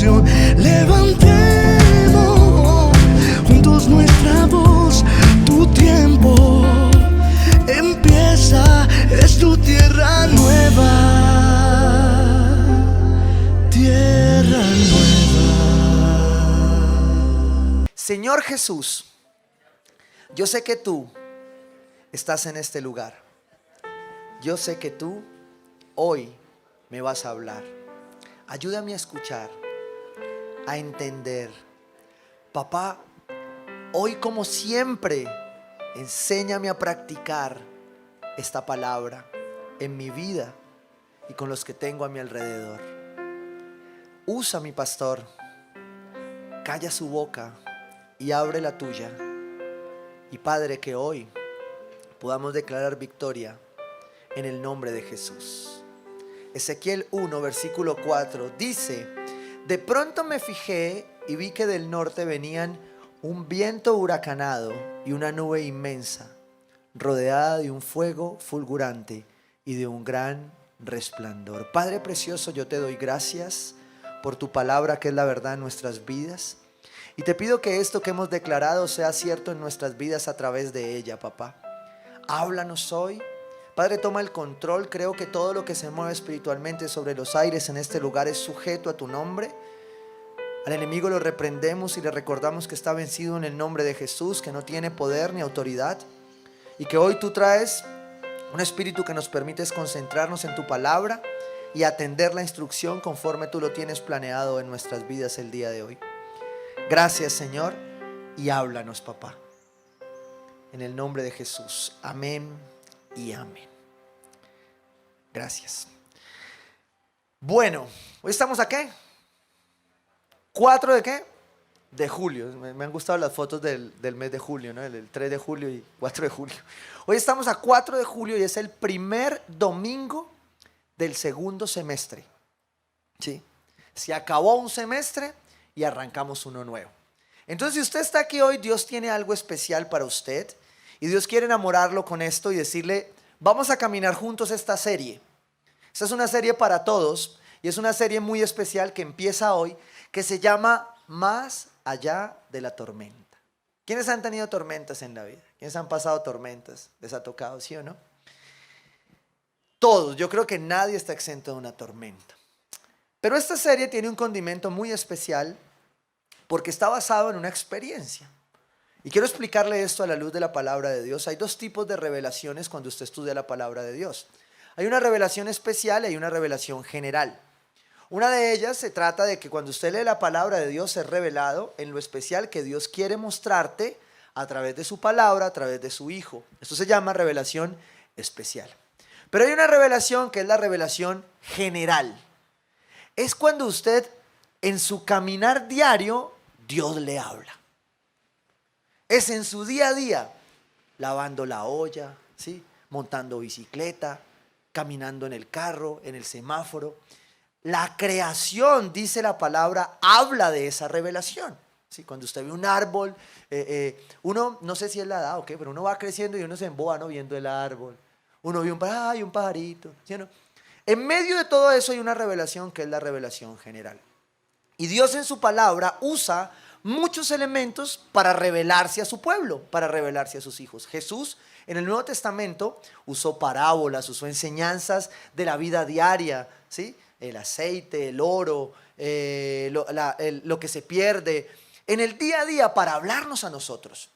canción. Levantemos juntos nuestra voz. Tu tiempo empieza, es tu tierra nueva, tierra nueva. Señor Jesús, yo sé que tú estás en este lugar. Yo sé que tú hoy me vas a hablar. Ayúdame a escuchar, a entender. Papá, hoy como siempre, enséñame a practicar esta palabra en mi vida y con los que tengo a mi alrededor. Usa mi pastor, calla su boca y abre la tuya. Y Padre, que hoy podamos declarar victoria en el nombre de Jesús. Ezequiel 1, versículo 4 dice: de pronto me fijé y vi que del norte venían un viento huracanado y una nube inmensa, rodeada de un fuego fulgurante y de un gran resplandor. Padre precioso, yo te doy gracias por tu palabra, que es la verdad en nuestras vidas. Y te pido que esto que hemos declarado sea cierto en nuestras vidas a través de ella, papá. Háblanos hoy. Padre, toma el control. Creo que todo lo que se mueve espiritualmente sobre los aires en este lugar es sujeto a tu nombre. Al enemigo lo reprendemos y le recordamos que está vencido en el nombre de Jesús, que no tiene poder ni autoridad. Y que hoy tú traes un espíritu que nos permite concentrarnos en tu palabra y atender la instrucción conforme tú lo tienes planeado en nuestras vidas el día de hoy. Gracias, Señor, y háblanos, papá. En el nombre de Jesús. Amén y amén. Gracias. Bueno, hoy estamos ¿a qué? ¿4 de qué? De julio. Me han gustado las fotos del mes de julio, ¿no? El 3 de julio y 4 de julio. Hoy estamos a 4 de julio y es el primer domingo del segundo semestre. ¿Sí? Se acabó un semestre y arrancamos uno nuevo. Entonces, si usted está aquí hoy, Dios tiene algo especial para usted. Y Dios quiere enamorarlo con esto y decirle: vamos a caminar juntos esta serie. Esta es una serie para todos y es una serie muy especial que empieza hoy, que se llama Más allá de la tormenta. ¿Quiénes han tenido tormentas en la vida? ¿Quiénes han pasado tormentas? ¿Les ha tocado, sí o no? Todos. Yo creo que nadie está exento de una tormenta. Pero esta serie tiene un condimento muy especial porque está basado en una experiencia. Y quiero explicarle esto a la luz de la palabra de Dios. Hay 2 tipos de revelaciones cuando usted estudia la palabra de Dios. Hay una revelación especial y hay una revelación general. Una de ellas se trata de que cuando usted lee la palabra de Dios es revelado en lo especial que Dios quiere mostrarte a través de su palabra, a través de su Hijo. Esto se llama revelación especial. Pero hay una revelación que es la revelación general. Es cuando usted en su caminar diario Dios le habla. Es en su día a día, lavando la olla, ¿sí? Montando bicicleta, caminando en el carro, en el semáforo. La creación, dice la palabra, habla de esa revelación. ¿Sí? Cuando usted ve un árbol, uno, no sé si es la edad o qué, pero uno va creciendo y uno se emboba, ¿no? Viendo el árbol. Uno ve un pajarito, ¿sí o no? En medio de todo eso hay una revelación que es la revelación general. Y Dios en su palabra usa muchos elementos para revelarse a su pueblo, para revelarse a sus hijos. Jesús en el Nuevo Testamento usó parábolas, usó enseñanzas de la vida diaria, ¿sí? El aceite, el oro, lo que se pierde en el día a día para hablarnos a nosotros.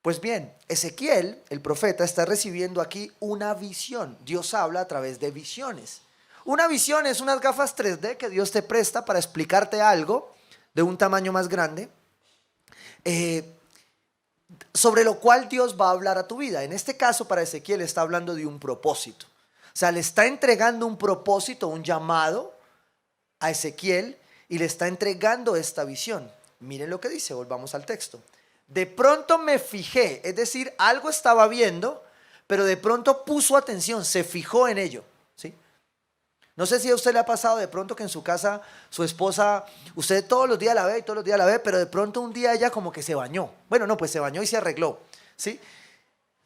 Pues bien, Ezequiel, el profeta, está recibiendo aquí una visión. Dios habla a través de visiones. Una visión es unas gafas 3D que Dios te presta para explicarte algo de un tamaño más grande, sobre lo cual Dios va a hablar a tu vida. En este caso, para Ezequiel está hablando de un propósito. O sea, le está entregando un propósito, un llamado a Ezequiel y le está entregando esta visión. Miren lo que dice, volvamos al texto. De pronto me fijé, es decir, algo estaba viendo, pero de pronto puso atención, se fijó en ello, ¿sí? No sé si a usted le ha pasado de pronto que en su casa su esposa, usted todos los días la ve y todos los días la ve, pero de pronto un día ella como que se bañó. Bueno, no, pues se bañó y se arregló, ¿sí?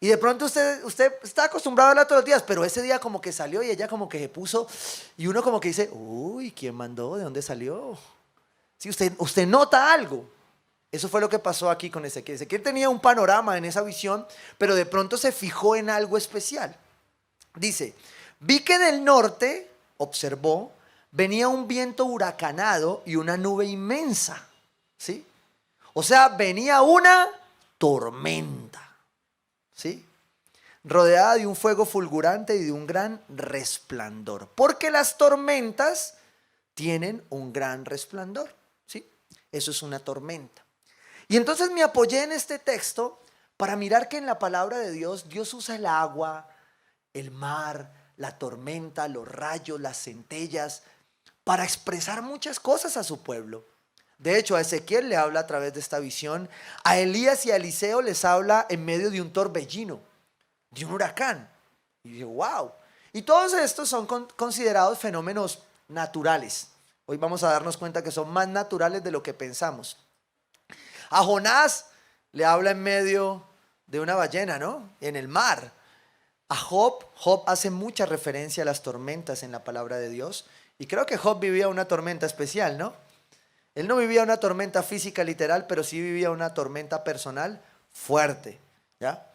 Y de pronto usted está acostumbrado a verla todos los días, pero ese día como que salió y ella como que se puso, y uno como que dice, uy, ¿quién mandó? ¿De dónde salió? Si usted nota algo. Eso fue lo que pasó aquí con Ezequiel. Ezequiel tenía un panorama en esa visión, pero de pronto se fijó en algo especial. Dice, vi que del norte, observó, venía un viento huracanado y una nube inmensa. ¿Sí? O sea, venía una tormenta. ¿Sí? Rodeada de un fuego fulgurante y de un gran resplandor. Porque las tormentas tienen un gran resplandor. ¿Sí? Eso es una tormenta. Y entonces me apoyé en este texto para mirar que en la palabra de Dios, Dios usa el agua, el mar, la tormenta, los rayos, las centellas, para expresar muchas cosas a su pueblo. De hecho, a Ezequiel le habla a través de esta visión, a Elías y a Eliseo les habla en medio de un torbellino, de un huracán. Y digo, wow. Y todos estos son considerados fenómenos naturales. Hoy vamos a darnos cuenta que son más naturales de lo que pensamos. A Jonás le habla en medio de una ballena, ¿no? En el mar. A Job hace mucha referencia a las tormentas en la palabra de Dios. Y creo que Job vivía una tormenta especial, ¿no? Él no vivía una tormenta física literal, pero sí vivía una tormenta personal fuerte, ¿ya?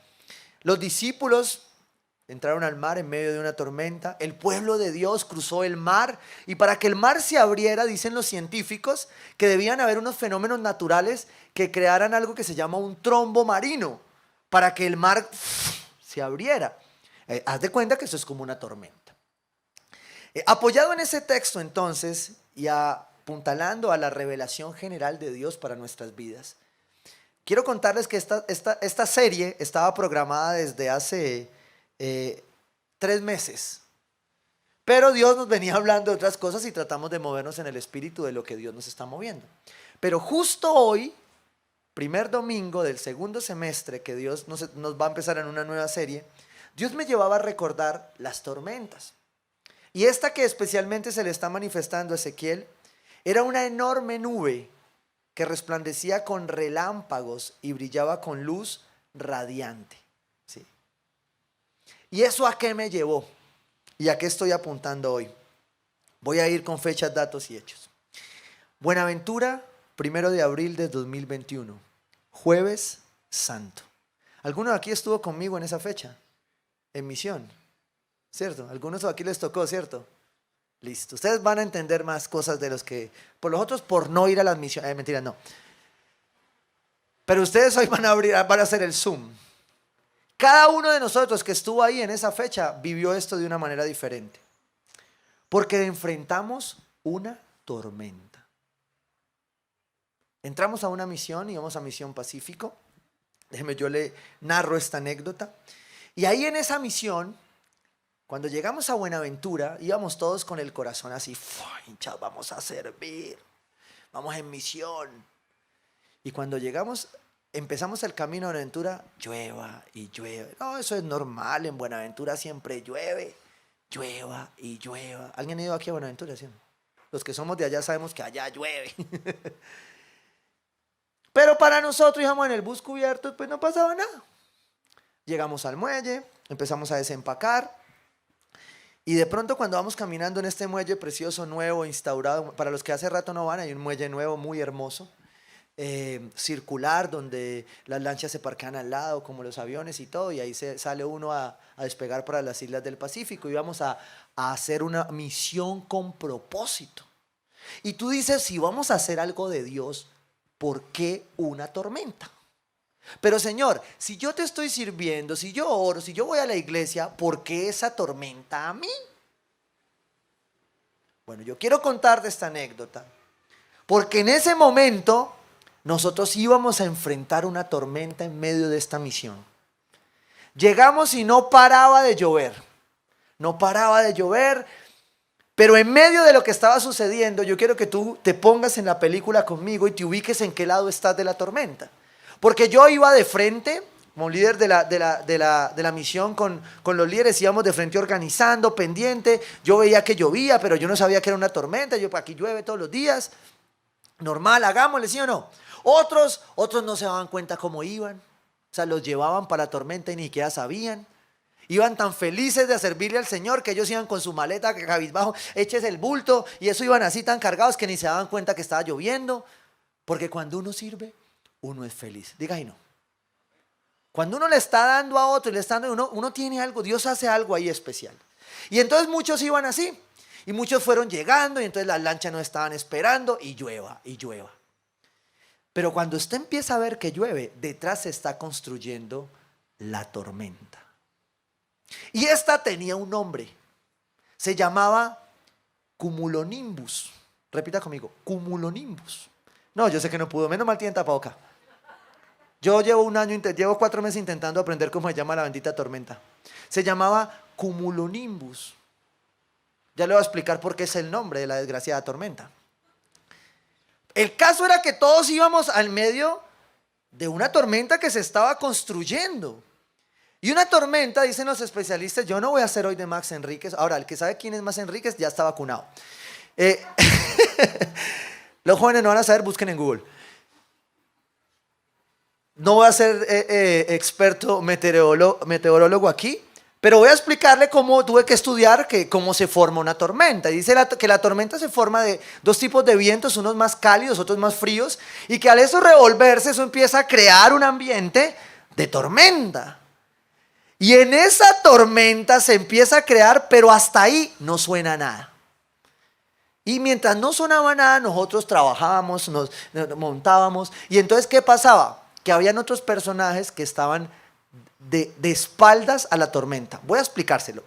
Los discípulos entraron al mar en medio de una tormenta. El pueblo de Dios cruzó el mar. Y para que el mar se abriera, dicen los científicos, que debían haber unos fenómenos naturales que crearan algo que se llama un trombo marino, para que el mar se abriera. Haz de cuenta que eso es como una tormenta. Apoyado en ese texto entonces, y apuntalando a la revelación general de Dios para nuestras vidas, quiero contarles que esta serie estaba programada desde hace 3 meses. Pero Dios nos venía hablando de otras cosas y tratamos de movernos en el espíritu de lo que Dios nos está moviendo. Pero justo hoy, primer domingo del segundo semestre que Dios nos va a empezar en una nueva serie, Dios me llevaba a recordar las tormentas. Y esta que especialmente se le está manifestando a Ezequiel era una enorme nube que resplandecía con relámpagos y brillaba con luz radiante. ¿Sí? ¿Y eso a qué me llevó? ¿Y a qué estoy apuntando hoy? Voy a ir con fechas, datos y hechos. Buenaventura, 1 de abril de 2021, Jueves Santo. ¿Alguno de aquí estuvo conmigo en esa fecha? En misión, ¿cierto? Algunos de aquí les tocó, ¿cierto? Listo. Ustedes van a entender más cosas de los que, por los otros, por no ir a las misiones. Mentira, no. Pero ustedes hoy van a hacer el Zoom. Cada uno de nosotros que estuvo ahí en esa fecha vivió esto de una manera diferente. Porque enfrentamos una tormenta. Entramos a una misión, íbamos a Misión Pacífico. Déjeme, yo le narro esta anécdota. Y ahí en esa misión, cuando llegamos a Buenaventura, íbamos todos con el corazón así, hinchados, vamos a servir, vamos en misión. Y cuando llegamos, empezamos el camino a Buenaventura, llueva y llueve. No, eso es normal, en Buenaventura siempre llueve, llueva y llueva. ¿Alguien ha ido aquí a Buenaventura? ¿Sí? Los que somos de allá sabemos que allá llueve. Pero para nosotros, íbamos en el bus cubierto, pues no pasaba nada. Llegamos al muelle, empezamos a desempacar. Y de pronto cuando vamos caminando en este muelle precioso, nuevo, instaurado, para los que hace rato no van, hay un muelle nuevo muy hermoso, circular, donde las lanchas se parquean al lado como los aviones y todo, y ahí sale uno a despegar para las islas del Pacífico, y vamos a hacer una misión con propósito. Y tú dices, si vamos a hacer algo de Dios, ¿por qué una tormenta? Pero Señor, si yo te estoy sirviendo, si yo oro, si yo voy a la iglesia, ¿por qué esa tormenta a mí? Bueno, yo quiero contarte esta anécdota, porque en ese momento nosotros íbamos a enfrentar una tormenta en medio de esta misión. Llegamos y no paraba de llover, no paraba de llover, pero en medio de lo que estaba sucediendo, yo quiero que tú te pongas en la película conmigo y te ubiques en qué lado estás de la tormenta. Porque yo iba de frente, como líder de la misión con los líderes, íbamos de frente organizando, pendiente. Yo veía que llovía, pero yo no sabía que era una tormenta. Yo, aquí llueve todos los días. Normal, hagámosle, ¿sí o no? Otros no se daban cuenta cómo iban. O sea, los llevaban para la tormenta y ni siquiera sabían. Iban tan felices de servirle al Señor que ellos iban con su maleta cabizbajo, eches el bulto, y eso iban así tan cargados que ni se daban cuenta que estaba lloviendo. Porque cuando uno sirve, uno es feliz. Diga y no. Cuando uno le está dando a otro y le está dando, uno tiene algo, Dios hace algo ahí especial. Y entonces muchos iban así. Y muchos fueron llegando y entonces las lanchas no estaban esperando y llueva y llueva. Pero cuando usted empieza a ver que llueve, detrás se está construyendo la tormenta. Y esta tenía un nombre. Se llamaba cumulonimbus. Repita conmigo, cumulonimbus. No, yo sé que no pudo, menos mal tiene tapabocas. Yo llevo llevo 4 meses intentando aprender cómo se llama la bendita tormenta. Se llamaba cumulonimbus. Ya le voy a explicar por qué es el nombre de la desgraciada tormenta. El caso era que todos íbamos al medio de una tormenta que se estaba construyendo. Y una tormenta, dicen los especialistas, yo no voy a hacer hoy de Max Enríquez. Ahora, el que sabe quién es Max Enríquez ya está vacunado. Los jóvenes no van a saber, busquen en Google. No voy a ser experto meteorólogo aquí, pero voy a explicarle cómo tuve que estudiar cómo se forma una tormenta. Dice que la tormenta se forma de 2 tipos de vientos, unos más cálidos, otros más fríos, y que al eso revolverse, eso empieza a crear un ambiente de tormenta. Y en esa tormenta se empieza a crear, pero hasta ahí no suena nada. Y mientras no sonaba nada, nosotros trabajábamos, nos montábamos, y entonces ¿qué pasaba? Que habían otros personajes que estaban de espaldas a la tormenta. Voy a explicárselo.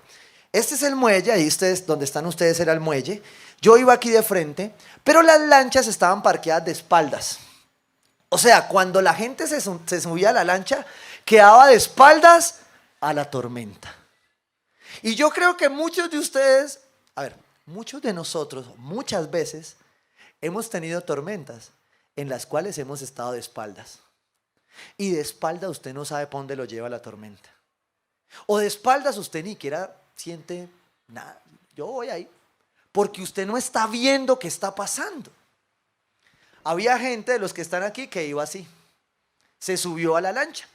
Este es el muelle, ahí donde están ustedes era el muelle. Yo iba aquí de frente, pero las lanchas estaban parqueadas de espaldas. O sea, cuando la gente se subía a la lancha, quedaba de espaldas a la tormenta. Y yo creo que muchos de ustedes, muchos de nosotros, muchas veces, hemos tenido tormentas en las cuales hemos estado de espaldas. Y de espaldas usted no sabe para dónde lo lleva la tormenta. O de espaldas usted ni siquiera siente nada. Yo voy ahí. Porque usted no está viendo qué está pasando. Había gente de los que están aquí que iba así. Se subió a la lancha.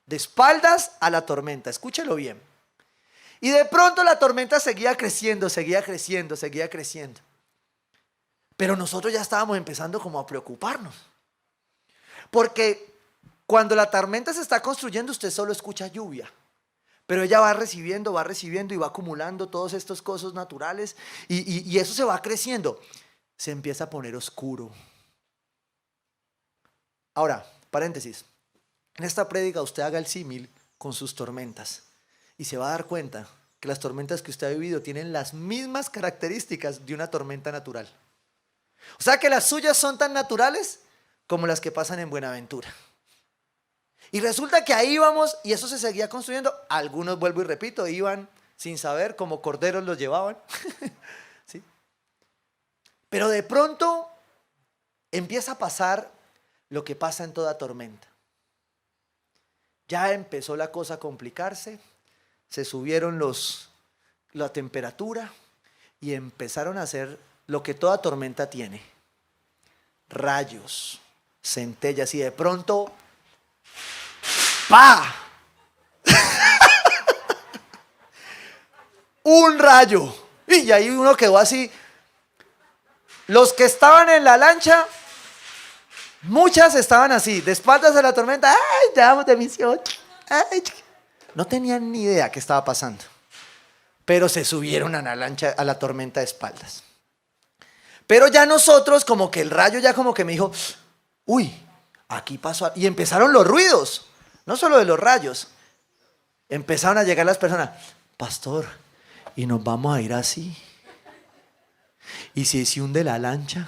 De espaldas a la tormenta. Escúchelo bien. Y de pronto la tormenta seguía creciendo, seguía creciendo, seguía creciendo. Pero nosotros ya estábamos empezando como a preocuparnos. Porque cuando la tormenta se está construyendo, usted solo escucha lluvia. Pero ella va recibiendo y va acumulando todos estos cosas naturales. Y eso se va creciendo. Se empieza a poner oscuro. Ahora, paréntesis. En esta prédica usted haga el símil con sus tormentas. Y se va a dar cuenta que las tormentas que usted ha vivido tienen las mismas características de una tormenta natural. O sea que las suyas son tan naturales como las que pasan en Buenaventura. Y resulta que ahí íbamos y eso se seguía construyendo. Algunos, vuelvo y repito, iban sin saber, como corderos los llevaban. ¿Sí? Pero de pronto empieza a pasar lo que pasa en toda tormenta. Ya empezó la cosa a complicarse, se subieron la temperatura y empezaron a hacer lo que toda tormenta tiene. Rayos, centellas y de pronto ¡pa! Un rayo. Y ahí uno quedó así. Los que estaban en la lancha, muchas estaban así, de espaldas a la tormenta. ¡Ay, ya vamos de misión! ¡Ay! No tenían ni idea qué estaba pasando. Pero se subieron a la lancha, a la tormenta de espaldas. Pero ya nosotros, como que el rayo ya como que me dijo, uy, aquí pasó. Y empezaron los ruidos. No solo de los rayos. Empezaron a llegar las personas. Pastor, ¿y nos vamos a ir así? ¿Y si se hunde la lancha?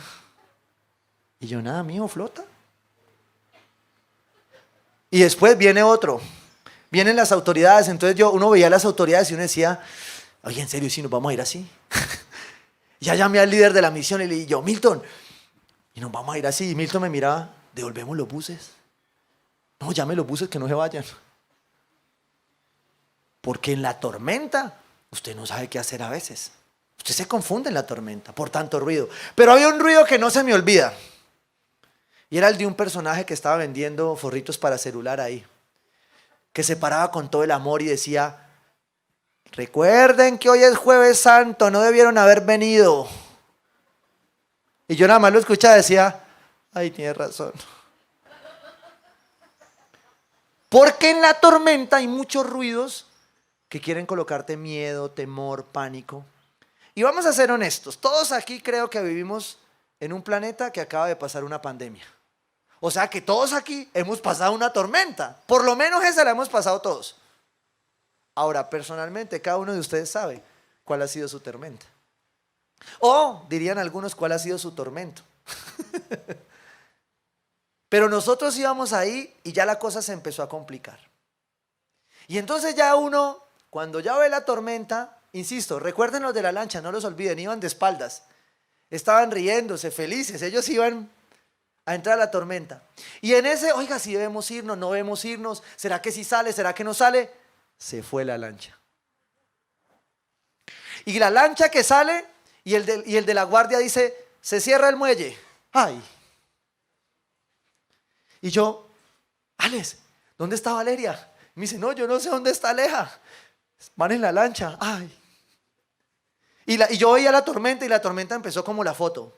Y yo, nada, mijo, flota. Y después viene otro. Vienen las autoridades. Entonces uno veía a las autoridades y uno decía, oye, en serio, ¿si nos vamos a ir así? Ya llamé al líder de la misión y le dije, yo, Milton, ¿y nos vamos a ir así? Y Milton me miraba, devolvemos los buses. No, llame los buses que no se vayan. Porque en la tormenta usted no sabe qué hacer a veces. Usted se confunde en la tormenta por tanto ruido. Pero había un ruido que no se me olvida. Y era el de un personaje que estaba vendiendo forritos para celular ahí. Que se paraba con todo el amor y decía, recuerden que hoy es Jueves Santo, no debieron haber venido. Y yo nada más lo escuchaba y decía, ay, tiene razón. Porque en la tormenta hay muchos ruidos que quieren colocarte miedo, temor, pánico. Y vamos a ser honestos, todos aquí creo que vivimos en un planeta que acaba de pasar una pandemia. O sea que todos aquí hemos pasado una tormenta. Por lo menos esa la hemos pasado todos. Ahora, personalmente, cada uno de ustedes sabe cuál ha sido su tormenta. O, dirían algunos, cuál ha sido su tormento. Pero nosotros íbamos ahí y ya la cosa se empezó a complicar. Y entonces ya uno, cuando ya ve la tormenta, insisto, recuerden los de la lancha, no los olviden, iban de espaldas. Estaban riéndose, felices, ellos iban a entrar a la tormenta. Y en ese, oiga, si debemos irnos, no debemos irnos, ¿será que sí sale, será que no sale? Se fue la lancha. Y la lancha que sale, y el de la guardia dice, se cierra el muelle. Ay. Y yo, Alex, ¿dónde está Valeria? Y me dice, no, yo no sé dónde está Aleja. Van en la lancha. Ay. Y yo veía la tormenta y la tormenta empezó como la foto.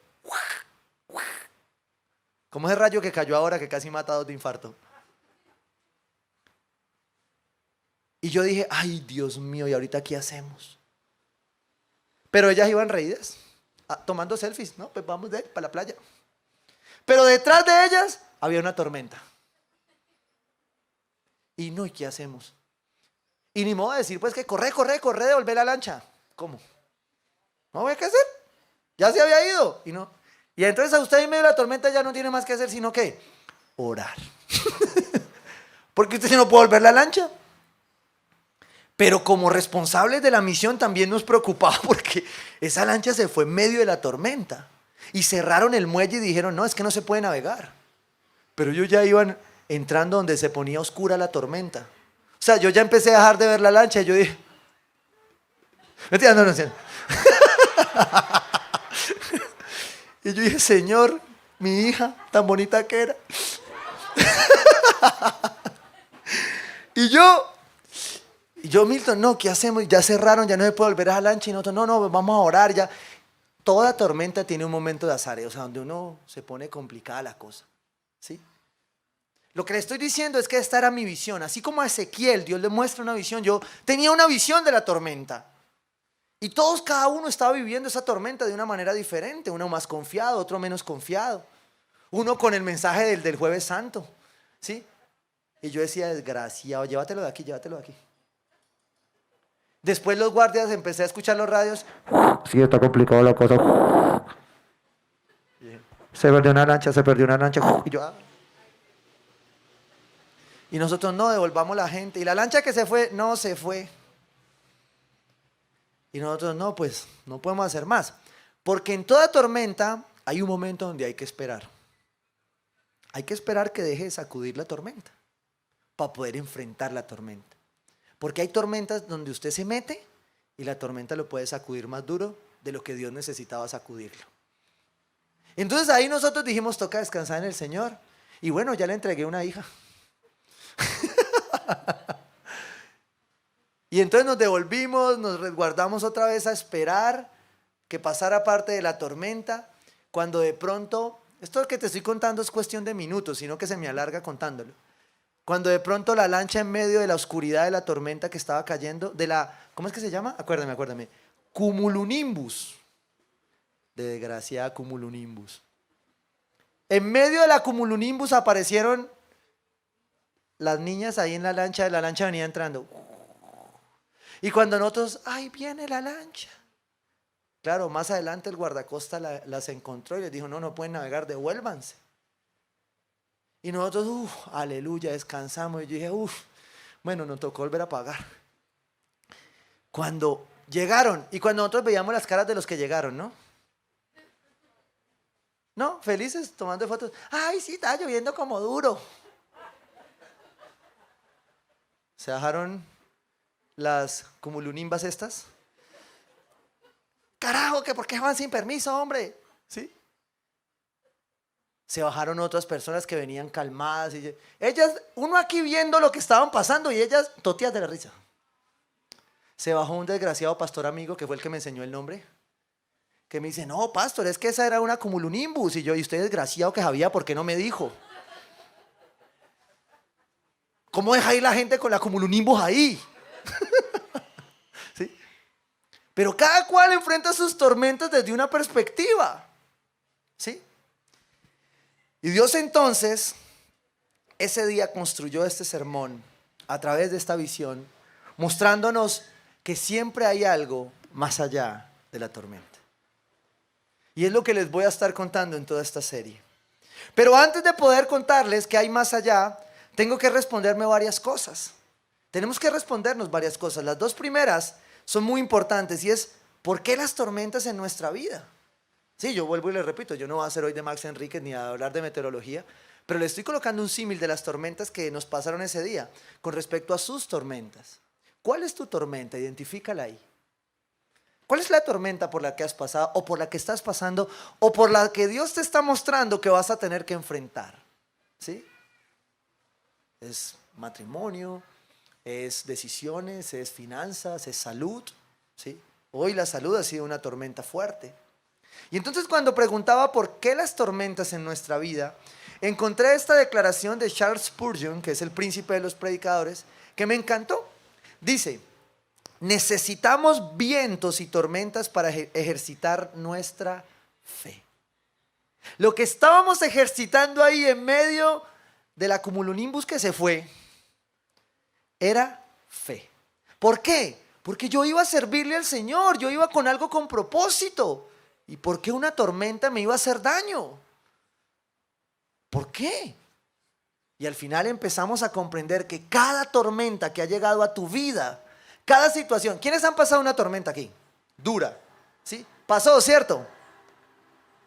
Como ese rayo que cayó ahora que casi mata a 2 de infarto. Y yo dije, ay, Dios mío, ¿y ahorita qué hacemos? Pero ellas iban reídas, tomando selfies, ¿no? Pues vamos para la playa. Pero detrás de ellas había una tormenta. Y no, ¿y qué hacemos? Y ni modo de decir, pues que corre, devolver la lancha. ¿Cómo? ¿No había que hacer? Ya se había ido. Y no. Y entonces a usted en medio de la tormenta ya no tiene más que hacer, sino que orar. Porque usted no puede volver la lancha. Pero como responsables de la misión también nos preocupaba porque esa lancha se fue en medio de la tormenta. Y cerraron el muelle y dijeron, no, es que no se puede navegar. Pero ellos ya iban entrando donde se ponía oscura la tormenta. O sea, yo ya empecé a dejar de ver la lancha y yo dije, mentira, no. Y yo dije, Señor, mi hija, tan bonita que era. Y yo, Milton, no, ¿qué hacemos? Ya cerraron, ya no se puede volver a la lancha. Y nosotros, no, vamos a orar ya. Toda tormenta tiene un momento de azar, o sea, donde uno se pone complicada la cosa. ¿Sí? Lo que le estoy diciendo es que esta era mi visión. Así como a Ezequiel, Dios le muestra una visión. Yo tenía una visión de la tormenta. Y todos, cada uno estaba viviendo esa tormenta de una manera diferente. Uno más confiado, otro menos confiado. Uno con el mensaje del Jueves Santo. ¿Sí? Y yo decía, desgraciado, llévatelo de aquí, llévatelo de aquí. Después los guardias, empecé a escuchar los radios. Sí, está complicado la cosa. Se perdió una lancha. Y yo, Y nosotros, no, devolvamos la gente. Y la lancha que se fue, no se fue. Y nosotros, no, pues no podemos hacer más. Porque en toda tormenta hay un momento donde hay que esperar. Hay que esperar que deje de sacudir la tormenta para poder enfrentar la tormenta. Porque hay tormentas donde usted se mete y la tormenta lo puede sacudir más duro de lo que Dios necesitaba sacudirlo. Entonces ahí nosotros dijimos, toca descansar en el Señor. Y bueno, ya le entregué una hija. Y entonces nos devolvimos, nos resguardamos otra vez a esperar que pasara parte de la tormenta, cuando de pronto, esto que te estoy contando es cuestión de minutos, sino que se me alarga contándolo. Cuando de pronto la lancha en medio de la oscuridad de la tormenta que estaba cayendo, ¿cómo es que se llama? Acuérdame. Cumulonimbus. De desgraciada cumulonimbus. En medio de la cumulonimbus aparecieron las niñas ahí en la lancha venía entrando. Y cuando nosotros, ¡ay, viene la lancha! Claro, más adelante el guardacosta las encontró y les dijo, no pueden navegar, devuélvanse. Y nosotros, aleluya, descansamos. Y yo dije, bueno, nos tocó volver a pagar. Cuando llegaron, y cuando nosotros veíamos las caras de los que llegaron, ¿no? ¿No? Felices, tomando fotos. ¡Ay, sí, está lloviendo como duro! Se bajaron las cumulonimbas estas. ¡Carajo, que por qué van sin permiso, hombre! ¿Sí? Se bajaron otras personas que venían calmadas. Y ellas, uno aquí viendo lo que estaban pasando y ellas toteas de la risa. se bajó un desgraciado pastor amigo que fue el que me enseñó el nombre, que me dice, no, pastor, es que esa era una cumulonimbus. Y yo, y usted desgraciado que sabía, ¿por qué no me dijo? ¿Cómo deja ir la gente con la cumulonimbus ahí? ¿Sí? Pero cada cual enfrenta sus tormentas desde una perspectiva. ¿Sí? Y Dios entonces, ese día construyó este sermón a través de esta visión, mostrándonos que siempre hay algo más allá de la tormenta. Y es lo que les voy a estar contando en toda esta serie. Pero antes de poder contarles qué hay más allá, tengo que responderme varias cosas. Tenemos que respondernos varias cosas. Las dos primeras son muy importantes y es, ¿por qué las tormentas en nuestra vida? Sí, yo vuelvo y les repito, yo no voy a hacer hoy de Max Enríquez ni a hablar de meteorología, pero le estoy colocando un símil de las tormentas que nos pasaron ese día con respecto a sus tormentas. ¿Cuál es tu tormenta? Identifícala ahí. ¿Cuál es la tormenta por la que has pasado o por la que estás pasando o por la que Dios te está mostrando que vas a tener que enfrentar? ¿Sí? Es matrimonio, es decisiones, es finanzas, es salud. ¿Sí? Hoy la salud ha sido una tormenta fuerte. Y entonces cuando preguntaba por qué las tormentas en nuestra vida, encontré esta declaración de Charles Spurgeon, que es el príncipe de los predicadores, que me encantó. Dice, necesitamos vientos y tormentas para ejercitar nuestra fe. Lo que estábamos ejercitando ahí en medio de la cumulonimbus que se fue, era fe. ¿Por qué? Porque yo iba a servirle al Señor, yo iba con algo con propósito. ¿Y por qué una tormenta me iba a hacer daño? ¿Por qué? Y al final empezamos a comprender que cada tormenta que ha llegado a tu vida, cada situación. ¿Quiénes han pasado una tormenta aquí? Dura. ¿Sí? Pasó, ¿cierto?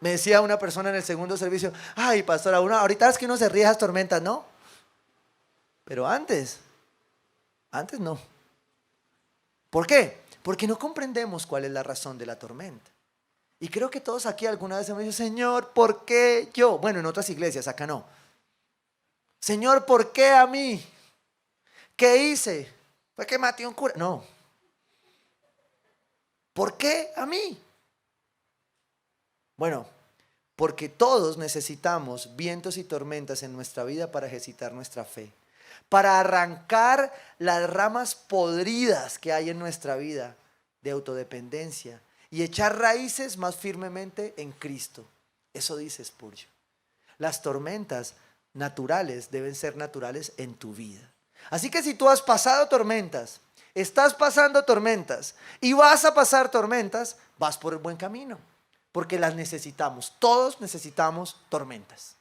Me decía una persona en el segundo servicio, ay, pastora, ahorita es que uno se ríe de esas tormentas, ¿no? Pero antes no. ¿Por qué? Porque no comprendemos cuál es la razón de la tormenta. Y creo que todos aquí alguna vez hemos dicho, Señor, ¿por qué yo? Bueno, en otras iglesias, acá no. Señor, ¿por qué a mí? ¿Qué hice? ¿Fue que maté a un cura? No. ¿Por qué a mí? Bueno, porque todos necesitamos vientos y tormentas en nuestra vida para ejercitar nuestra fe. Para arrancar las ramas podridas que hay en nuestra vida de autodependencia y echar raíces más firmemente en Cristo. Eso dice Spurgeon. Las tormentas naturales deben ser naturales en tu vida. Así que si tú has pasado tormentas, estás pasando tormentas y vas a pasar tormentas, vas por el buen camino. Porque las necesitamos. Todos necesitamos tormentas.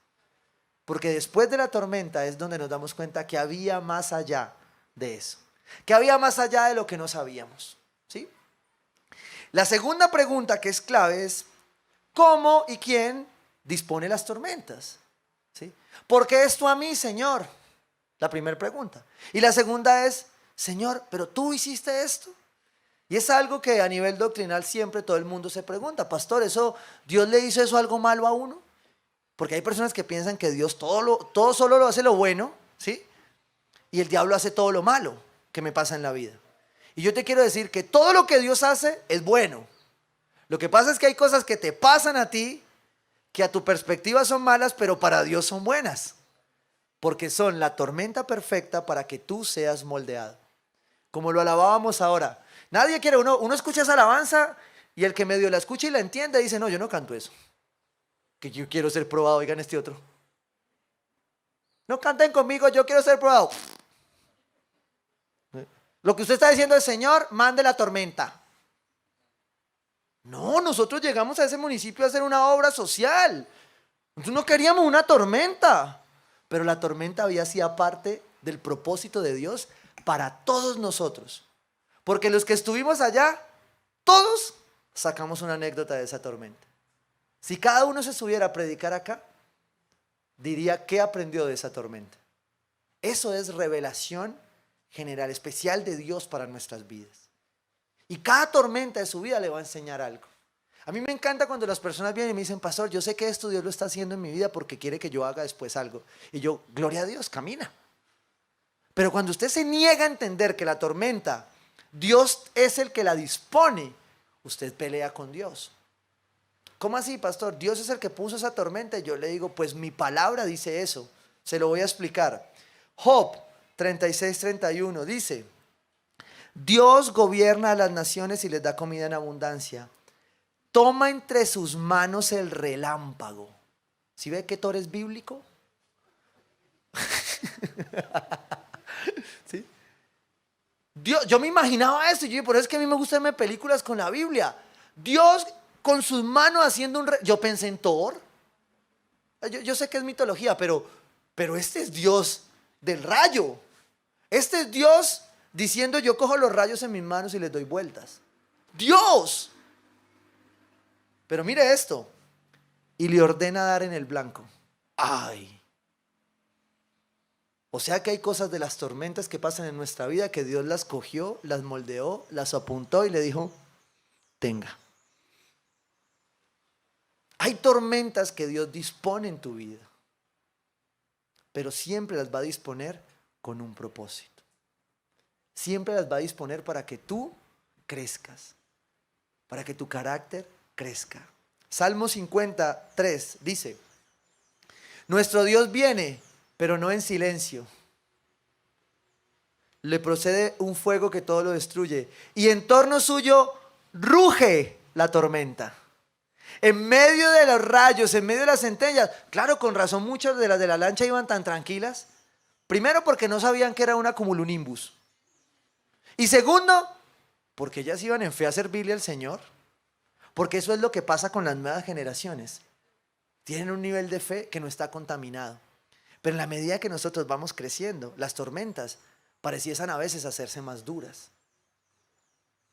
Porque después de la tormenta es donde nos damos cuenta que había más allá de eso. Que había más allá de lo que no sabíamos. ¿Sí? La segunda pregunta que es clave es, ¿cómo y quién dispone las tormentas? ¿Sí? ¿Por qué esto a mí, Señor? La primera pregunta. Y la segunda es, Señor, ¿pero tú hiciste esto? Y es algo que a nivel doctrinal siempre todo el mundo se pregunta, pastor, ¿Dios le hizo eso algo malo a uno? Porque hay personas que piensan que Dios todo solo lo hace lo bueno, ¿sí? Y el diablo hace todo lo malo que me pasa en la vida. Y yo te quiero decir que todo lo que Dios hace es bueno. Lo que pasa es que hay cosas que te pasan a ti, que a tu perspectiva son malas, pero para Dios son buenas. Porque son la tormenta perfecta para que tú seas moldeado. Como lo alabábamos ahora. Nadie quiere, uno escucha esa alabanza y el que medio la escucha y la entiende dice, no, yo no canto eso. Que yo quiero ser probado, oigan este otro. No canten conmigo, yo quiero ser probado. Lo que usted está diciendo es, Señor, mande la tormenta. No, nosotros llegamos a ese municipio a hacer una obra social. Nosotros no queríamos una tormenta. Pero la tormenta había sido parte del propósito de Dios para todos nosotros. Porque los que estuvimos allá, todos sacamos una anécdota de esa tormenta. Si cada uno se subiera a predicar acá, diría qué aprendió de esa tormenta. Eso es revelación general, especial de Dios para nuestras vidas. Y cada tormenta de su vida le va a enseñar algo. A mí me encanta cuando las personas vienen y me dicen, pastor, yo sé que esto Dios lo está haciendo en mi vida porque quiere que yo haga después algo. Y yo, gloria a Dios, camina. Pero cuando usted se niega a entender que la tormenta Dios es el que la dispone. Usted pelea con Dios. ¿Cómo así, pastor? Dios es el que puso esa tormenta. Y yo le digo, pues mi palabra dice eso. Se lo voy a explicar. Job 36:31 dice: Dios gobierna a las naciones y les da comida en abundancia. Toma entre sus manos el relámpago. ¿Sí ve que Thor es bíblico? ¿Sí? Dios, yo me imaginaba eso. Por eso es que a mí me gustan verme películas con la Biblia. Dios con sus manos haciendo yo pensé en Thor. Yo sé que es mitología, pero este es Dios del rayo. Este es Dios diciendo: yo cojo los rayos en mis manos y les doy vueltas. Dios. Pero mire esto. Y le ordena dar en el blanco. Ay. O sea que hay cosas de las tormentas que pasan en nuestra vida que Dios las cogió, las moldeó, las apuntó y le dijo: tenga. Hay tormentas que Dios dispone en tu vida, pero siempre las va a disponer con un propósito. Siempre las va a disponer para que tú crezcas, para que tu carácter crezca. Salmo 53 dice: nuestro Dios viene, pero no en silencio. Le procede un fuego que todo lo destruye, y en torno suyo ruge la tormenta. En medio de los rayos, en medio de las centellas. Claro, con razón muchas de las de la lancha iban tan tranquilas. Primero, porque no sabían que era una cumulonimbus. Y segundo, porque ellas iban en fe a servirle al Señor. Porque eso es lo que pasa con las nuevas generaciones. Tienen un nivel de fe que no está contaminado. Pero en la medida que nosotros vamos creciendo, las tormentas pareciesen a veces hacerse más duras.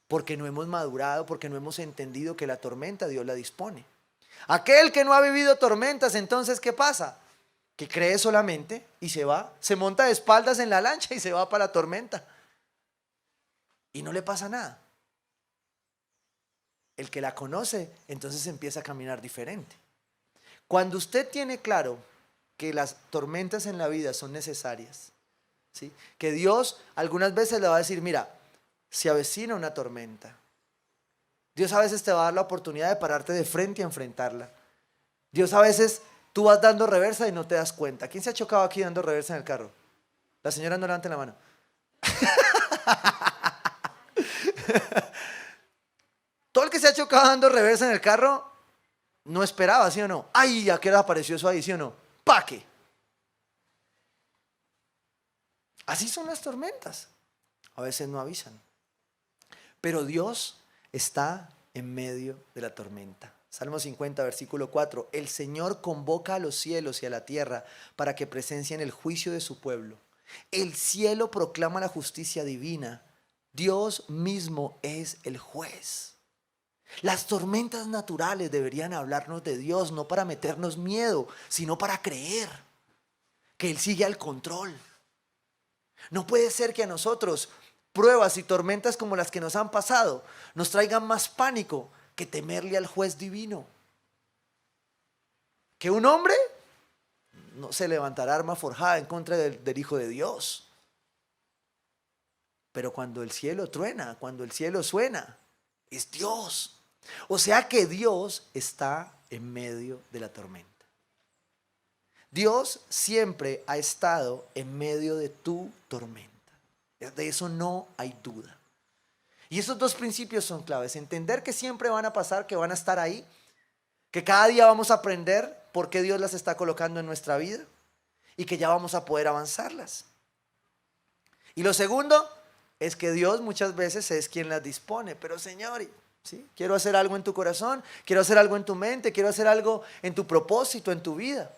Porque no hemos madurado, porque no hemos entendido que la tormenta Dios la dispone. Aquel que no ha vivido tormentas, entonces, ¿qué pasa? Que cree solamente y se va, se monta de espaldas en la lancha y se va para la tormenta. Y no le pasa nada. El que la conoce, entonces empieza a caminar diferente. Cuando usted tiene claro que las tormentas en la vida son necesarias, ¿sí? Que Dios algunas veces le va a decir: mira, se avecina una tormenta. Dios a veces te va a dar la oportunidad de pararte de frente y enfrentarla. Dios a veces, tú vas dando reversa y no te das cuenta. ¿Quién se ha chocado aquí dando reversa en el carro? La señora no levante la mano. Todo el que se ha chocado dando reversa en el carro no esperaba, ¿sí o no? ¡Ay! ¿A qué hora apareció eso ahí, sí o no? ¿Pa' qué? Así son las tormentas. A veces no avisan. Pero Dios está en medio de la tormenta. Salmo 50, versículo 4. El Señor convoca a los cielos y a la tierra para que presencien el juicio de su pueblo. El cielo proclama la justicia divina. Dios mismo es el juez. Las tormentas naturales deberían hablarnos de Dios, no para meternos miedo, sino para creer que Él sigue al control. No puede ser que a nosotros pruebas y tormentas como las que nos han pasado nos traigan más pánico que temerle al juez divino. Que un hombre no se levantará arma forjada en contra del Hijo de Dios. Pero cuando el cielo truena, cuando el cielo suena, es Dios. O sea que Dios está en medio de la tormenta. Dios siempre ha estado en medio de tu tormenta. De eso no hay duda. Y esos dos principios son claves. Entender que siempre van a pasar, que van a estar ahí, que cada día vamos a aprender por qué Dios las está colocando en nuestra vida y que ya vamos a poder avanzarlas. Y lo segundo es que Dios muchas veces es quien las dispone. Pero Señor, ¿sí? Quiero hacer algo en tu corazón, quiero hacer algo en tu mente, quiero hacer algo en tu propósito, en tu vida.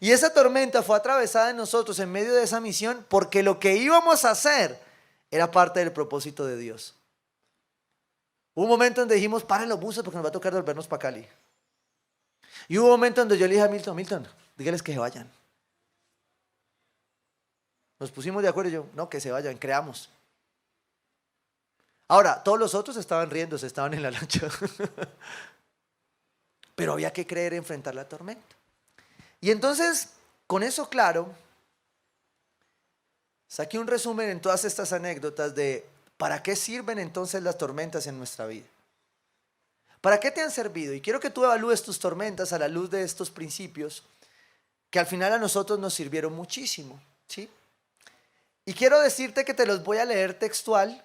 Y esa tormenta fue atravesada en nosotros en medio de esa misión porque lo que íbamos a hacer era parte del propósito de Dios. Hubo un momento donde dijimos: paren los buses porque nos va a tocar volvernos para Cali. Y hubo un momento donde yo le dije a Milton, dígales que se vayan. Nos pusimos de acuerdo y yo: no, que se vayan, creamos. Ahora, todos los otros estaban riéndose, estaban en la lancha. Pero había que creer y enfrentar la tormenta. Y entonces, con eso claro, saqué un resumen en todas estas anécdotas de ¿Para qué sirven entonces las tormentas en nuestra vida? ¿Para qué te han servido? Y quiero que tú evalúes tus tormentas a la luz de estos principios que al final a nosotros nos sirvieron muchísimo, ¿sí? Y quiero decirte que te los voy a leer textual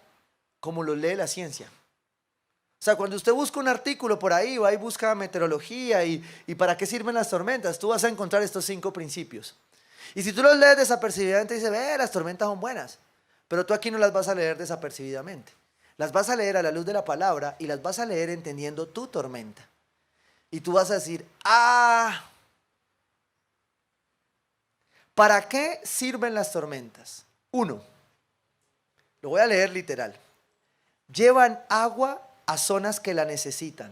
como los lee la ciencia. O sea, cuando usted busca un artículo por ahí, va y busca meteorología y para qué sirven las tormentas, tú vas a encontrar estos 5 principios. Y si tú los lees desapercibidamente, dice, ve, las tormentas son buenas. Pero tú aquí no las vas a leer desapercibidamente. Las vas a leer a la luz de la palabra y las vas a leer entendiendo tu tormenta. Y tú vas a decir, ¿para qué sirven las tormentas? 1, lo voy a leer literal. Llevan agua a zonas que la necesitan.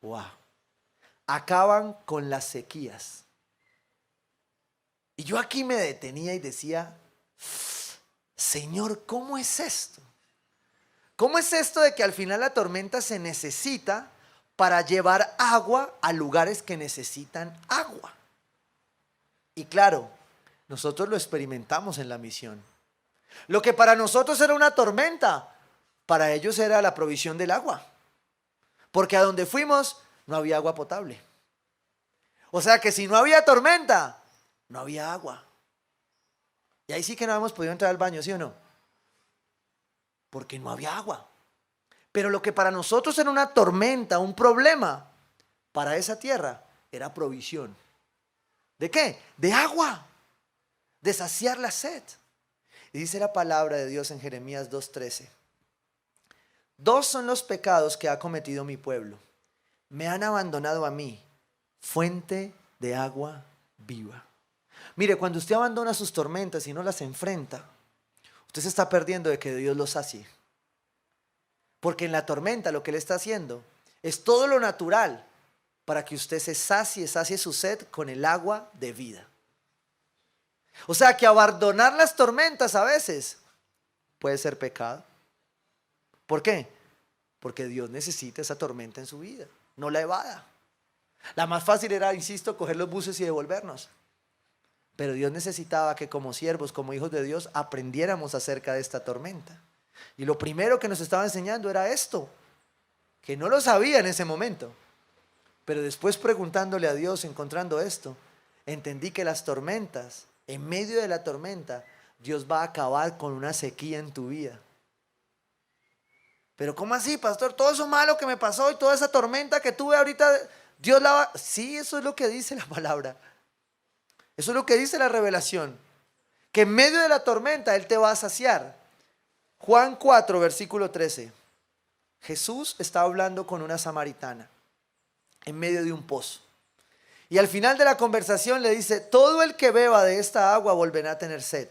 Wow. Acaban con las sequías. Y yo aquí me detenía y decía, Señor, ¿cómo es esto? ¿Cómo es esto de que al final la tormenta se necesita para llevar agua a lugares que necesitan agua? Y claro, nosotros lo experimentamos en la misión. Lo que para nosotros era una tormenta, para ellos era la provisión del agua. Porque a donde fuimos no había agua potable. O sea que si no había tormenta, no había agua. Y ahí sí que no hemos podido entrar al baño, ¿sí o no? Porque no había agua. Pero lo que para nosotros era una tormenta, un problema, para esa tierra era provisión. ¿De qué? De agua. De saciar la sed. Y dice la palabra de Dios en Jeremías 2:13. 2 son los pecados que ha cometido mi pueblo. Me han abandonado a mí, fuente de agua viva. Mire, cuando usted abandona sus tormentas y no las enfrenta, usted se está perdiendo de que Dios los sacie. Porque en la tormenta lo que Él está haciendo es todo lo natural para que usted se sacie su sed con el agua de vida. O sea que abandonar las tormentas a veces puede ser pecado. ¿Por qué? Porque Dios necesita esa tormenta en su vida, no la evada. La más fácil era, insisto, coger los buses y devolvernos. Pero Dios necesitaba que como siervos, como hijos de Dios, aprendiéramos acerca de esta tormenta. Y lo primero que nos estaba enseñando era esto, que no lo sabía en ese momento. Pero después preguntándole a Dios, encontrando esto, entendí que las tormentas, en medio de la tormenta, Dios va a acabar con una sequía en tu vida. Pero ¿cómo así, pastor? Todo eso malo que me pasó y toda esa tormenta que tuve ahorita, Dios la va... Sí, eso es lo que dice la palabra. Eso es lo que dice la revelación. Que en medio de la tormenta Él te va a saciar. Juan 4, versículo 13. Jesús está hablando con una samaritana en medio de un pozo. Y al final de la conversación le dice, todo el que beba de esta agua volverá a tener sed.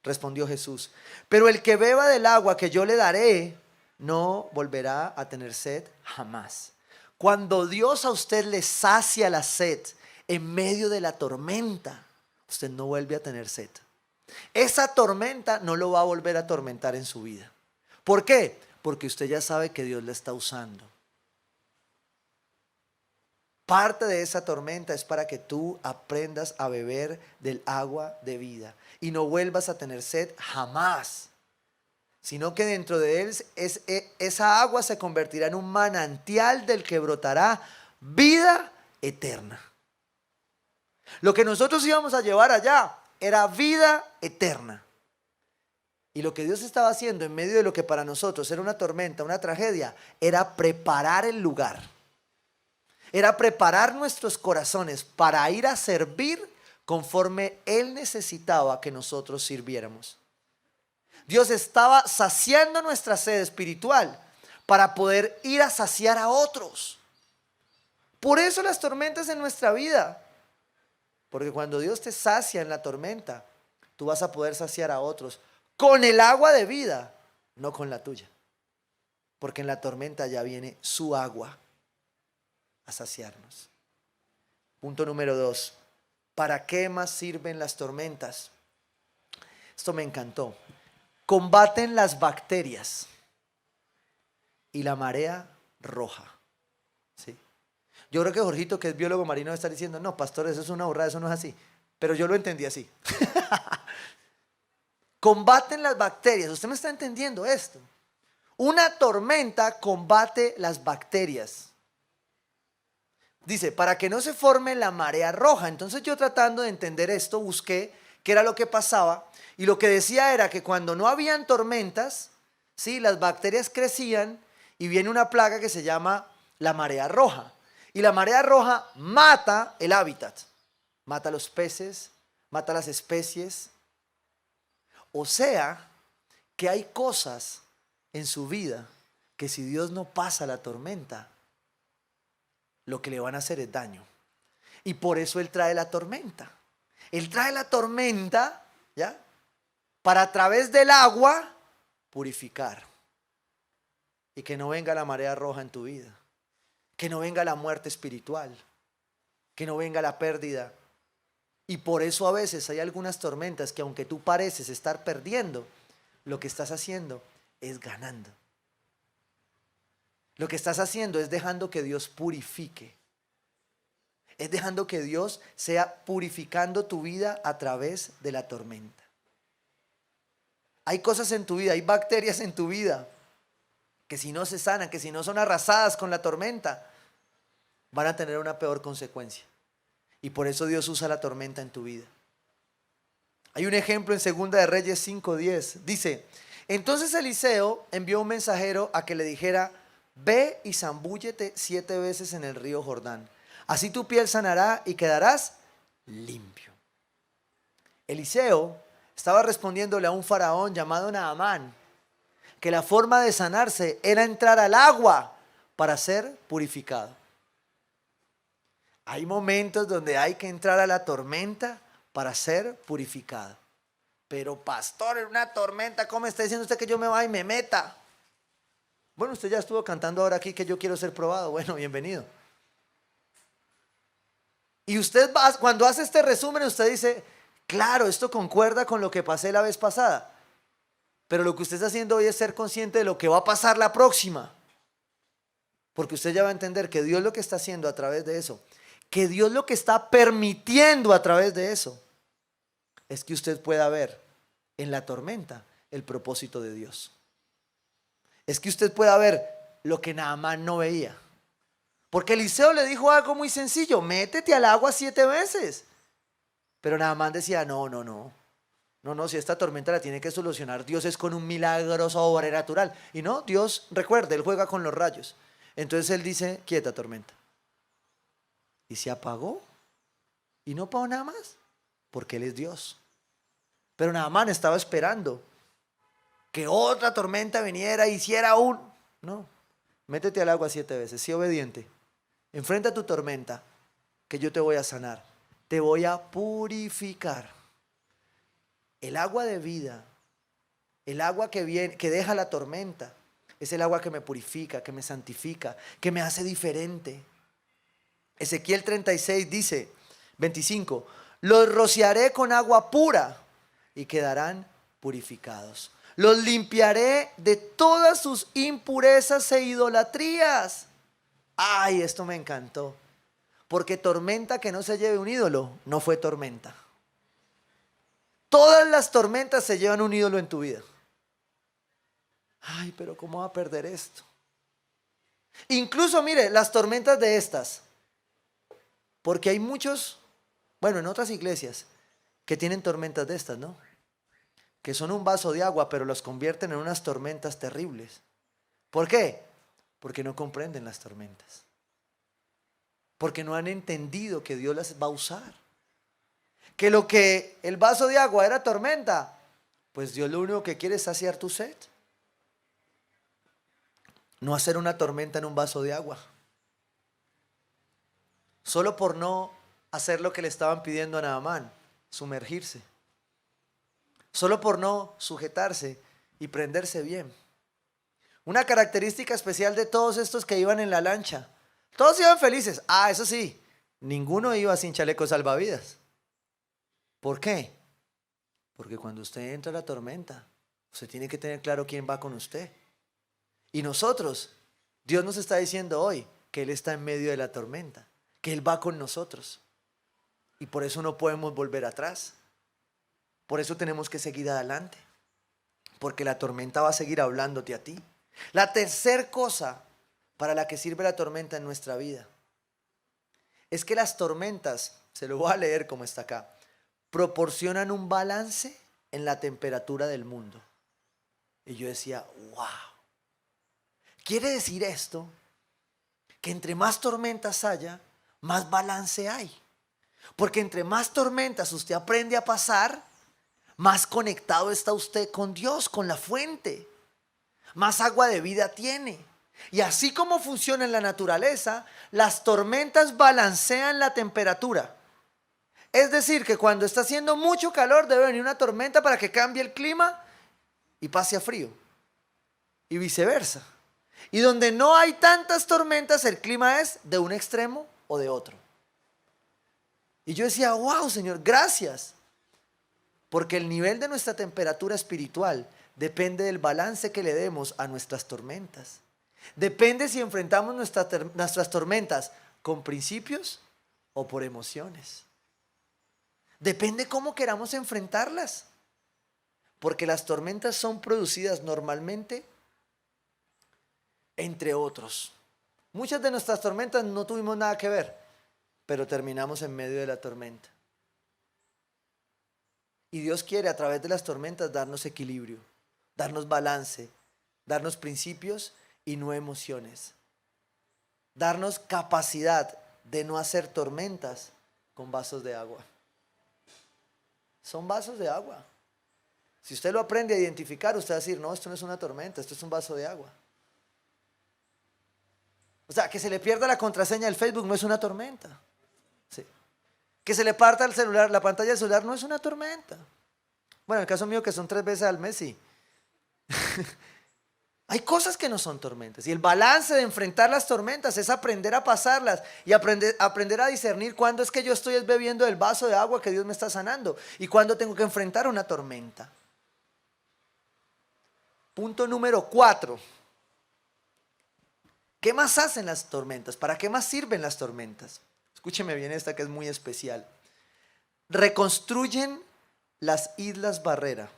Respondió Jesús, pero el que beba del agua que yo le daré, no volverá a tener sed jamás. Cuando Dios a usted le sacia la sed en medio de la tormenta, usted no vuelve a tener sed. Esa tormenta no lo va a volver a atormentar en su vida. ¿Por qué? Porque usted ya sabe que Dios la está usando. Parte de esa tormenta es para que tú aprendas a beber del agua de vida y no vuelvas a tener sed jamás. Sino que dentro de él esa agua se convertirá en un manantial del que brotará vida eterna. Lo que nosotros íbamos a llevar allá era vida eterna. Y lo que Dios estaba haciendo en medio de lo que para nosotros era una tormenta, una tragedia, era preparar el lugar. Era preparar nuestros corazones para ir a servir conforme Él necesitaba que nosotros sirviéramos. Dios estaba saciando nuestra sed espiritual para poder ir a saciar a otros. Por eso las tormentas en nuestra vida. Porque cuando Dios te sacia en la tormenta, tú vas a poder saciar a otros con el agua de vida, no con la tuya. Porque en la tormenta ya viene su agua a saciarnos. Punto número 2. ¿Para qué más sirven las tormentas? Esto me encantó. Combaten las bacterias y la marea roja. ¿Sí? Yo creo que Jorgito, que es biólogo marino, está diciendo, no, pastor, eso es una burrada, eso no es así. Pero yo lo entendí así. combaten las bacterias. ¿Usted me está entendiendo esto? Una tormenta combate las bacterias. Dice, para que no se forme la marea roja. Entonces yo, tratando de entender esto, busqué qué era lo que pasaba. Y lo que decía era que cuando no habían tormentas, ¿sí?, las bacterias crecían y viene una plaga que se llama la marea roja. Y la marea roja mata el hábitat. Mata a los peces, mata a las especies. O sea, que hay cosas en su vida que si Dios no pasa la tormenta, lo que le van a hacer es daño. Y por eso Él trae la tormenta. Él trae la tormenta, ¿ya?, para a través del agua purificar. Y que no venga la marea roja en tu vida. Que no venga la muerte espiritual. Que no venga la pérdida. Y por eso a veces hay algunas tormentas que, aunque tú pareces estar perdiendo, lo que estás haciendo es ganando. Lo que estás haciendo es dejando que Dios purifique. Es dejando que Dios sea purificando tu vida a través de la tormenta. Hay cosas en tu vida, hay bacterias en tu vida que si no se sanan, que si no son arrasadas con la tormenta, van a tener una peor consecuencia. Y por eso Dios usa la tormenta en tu vida. Hay un ejemplo en 2 de Reyes 5:10. Dice, entonces Eliseo envió un mensajero a que le dijera, ve y zambúllete 7 veces en el río Jordán. Así tu piel sanará y quedarás limpio. Eliseo estaba respondiéndole a un faraón llamado Naamán, que la forma de sanarse era entrar al agua para ser purificado. Hay momentos donde hay que entrar a la tormenta para ser purificado. Pero pastor, en una tormenta, ¿cómo está diciendo usted que yo me vaya y me meta? Bueno, usted ya estuvo cantando ahora aquí que yo quiero ser probado. Bueno, bienvenido. Y usted va, cuando hace este resumen, usted dice, claro, esto concuerda con lo que pasé la vez pasada. Pero lo que usted está haciendo hoy es ser consciente de lo que va a pasar la próxima. Porque usted ya va a entender que Dios lo que está haciendo a través de eso, que Dios lo que está permitiendo a través de eso, es que usted pueda ver en la tormenta el propósito de Dios. Es que usted pueda ver lo que Naamán no veía. Porque Eliseo le dijo algo muy sencillo, métete al agua 7 veces. Pero Naamán decía, no, si esta tormenta la tiene que solucionar Dios es con un milagro sobrenatural. Y no, Dios, recuerde, Él juega con los rayos. Entonces Él dice, quieta tormenta. Y se apagó. Y no pasó nada más. Porque Él es Dios. Pero Naamán estaba esperando que otra tormenta viniera e hiciera No, métete al agua 7 veces, sé obediente. Enfrenta tu tormenta, que yo te voy a sanar. Te voy a purificar. El agua de vida, el agua que viene, que deja la tormenta, es el agua que me purifica, que me santifica, que me hace diferente. Ezequiel 36 dice, 25, los rociaré con agua pura y quedarán purificados. Los limpiaré de todas sus impurezas e idolatrías. Ay, esto me encantó. Porque tormenta que no se lleve un ídolo, no fue tormenta. Todas las tormentas se llevan un ídolo en tu vida. Ay, pero ¿cómo va a perder esto? Incluso, mire, las tormentas de estas. Porque hay muchos, bueno, en otras iglesias, que tienen tormentas de estas, ¿no? Que son un vaso de agua, pero los convierten en unas tormentas terribles. ¿Por qué? Porque no comprenden las tormentas. Porque no han entendido que Dios las va a usar. Que lo que el vaso de agua era tormenta, pues Dios lo único que quiere es saciar tu sed. No hacer una tormenta en un vaso de agua. Solo por no hacer lo que le estaban pidiendo a Naamán, sumergirse. Solo por no sujetarse y prenderse bien. Una característica especial de todos estos que iban en la lancha. Todos iban felices. Ah, eso sí, ninguno iba sin chaleco salvavidas. ¿Por qué? Porque cuando usted entra a la tormenta, usted tiene que tener claro quién va con usted. Y nosotros, Dios nos está diciendo hoy que Él está en medio de la tormenta, que Él va con nosotros. Y por eso no podemos volver atrás. Por eso tenemos que seguir adelante. porque la tormenta va a seguir hablándote a ti. La tercera cosa para la que sirve la tormenta en nuestra vida es que las tormentas, se lo voy a leer como está acá, proporcionan un balance en la temperatura del mundo. Y yo decía, wow. ¿Quiere decir esto? Que entre más tormentas haya, más balance hay. Porque entre más tormentas usted aprende a pasar, más conectado está usted con Dios, con la fuente. Más agua de vida tiene. Y así como funciona en la naturaleza, las tormentas balancean la temperatura. Es decir, que cuando está haciendo mucho calor debe venir una tormenta para que cambie el clima y pase a frío. Y viceversa. Y donde no hay tantas tormentas, el clima es de un extremo o de otro. Y yo decía, wow, Señor, gracias. Porque el nivel de nuestra temperatura espiritual depende del balance que le demos a nuestras tormentas. Depende si enfrentamos nuestras tormentas con principios o por emociones. Depende cómo queramos enfrentarlas. Porque las tormentas son producidas normalmente entre otros. Muchas de nuestras tormentas no tuvimos nada que ver, pero terminamos en medio de la tormenta. Y Dios quiere a través de las tormentas darnos equilibrio, darnos balance, darnos principios y no emociones. Darnos capacidad de no hacer tormentas con vasos de agua. Son vasos de agua. Si usted lo aprende a identificar, usted va a decir, no, esto no es una tormenta, esto es un vaso de agua. O sea, que se le pierda la contraseña del Facebook no es una tormenta. Sí. Que se le parta el celular, la pantalla del celular no es una tormenta. Bueno, en el caso mío que son 3 veces al mes, sí. Hay cosas que no son tormentas. Y el balance de enfrentar las tormentas es aprender a pasarlas y aprender a discernir cuándo es que yo estoy bebiendo del vaso de agua que Dios me está sanando y cuándo tengo que enfrentar una tormenta. Punto número 4. ¿Qué más hacen las tormentas? ¿Para qué más sirven las tormentas? Escúcheme bien esta que es muy especial. Reconstruyen las islas barrera.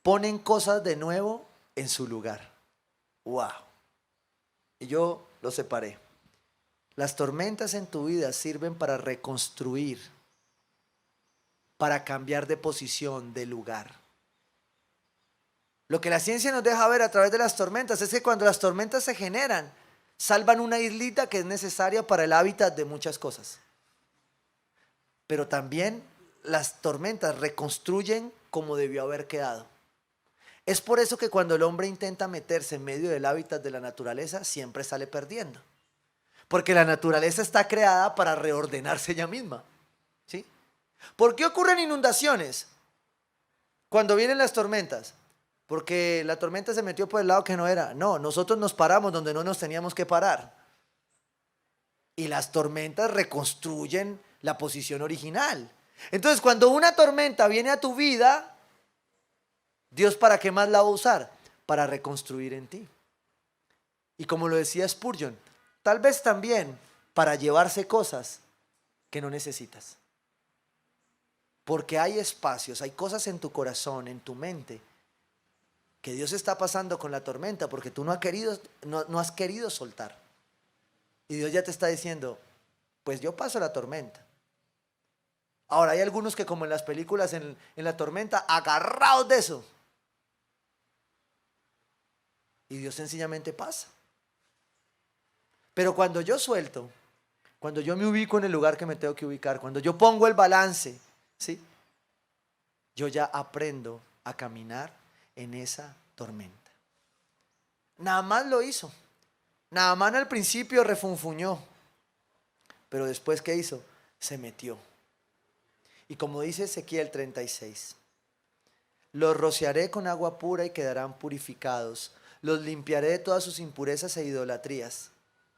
Ponen cosas de nuevo en su lugar. ¡Wow! Y yo lo separé. Las tormentas en tu vida sirven para reconstruir, para cambiar de posición, de lugar. Lo que la ciencia nos deja ver a través de las tormentas es que cuando las tormentas se generan, salvan una islita que es necesaria para el hábitat de muchas cosas. Pero también las tormentas reconstruyen como debió haber quedado. Es por eso que cuando el hombre intenta meterse en medio del hábitat de la naturaleza, siempre sale perdiendo. Porque la naturaleza está creada para reordenarse ella misma. ¿Sí? ¿Por qué ocurren inundaciones cuando vienen las tormentas? Porque la tormenta se metió por el lado que no era. No, nosotros nos paramos donde no nos teníamos que parar. Y las tormentas reconstruyen la posición original. Entonces, cuando una tormenta viene a tu vida, Dios, ¿para qué más la va a usar? Para reconstruir en ti. Y como lo decía Spurgeon, tal vez también para llevarse cosas que no necesitas. Porque hay espacios, hay cosas en tu corazón, en tu mente, que Dios está pasando con la tormenta porque tú no has querido soltar. Y Dios ya te está diciendo, pues yo paso la tormenta. Ahora hay algunos que como en las películas en la tormenta, agarrados de eso. Y Dios sencillamente pasa. Pero cuando yo suelto, cuando yo me ubico en el lugar que me tengo que ubicar, cuando yo pongo el balance, ¿sí? Yo ya aprendo a caminar en esa tormenta. Naamán lo hizo. Naamán al principio refunfuñó, pero después ¿qué hizo? Se metió. Y como dice Ezequiel 36, los rociaré con agua pura y quedarán purificados. Los limpiaré de todas sus impurezas e idolatrías.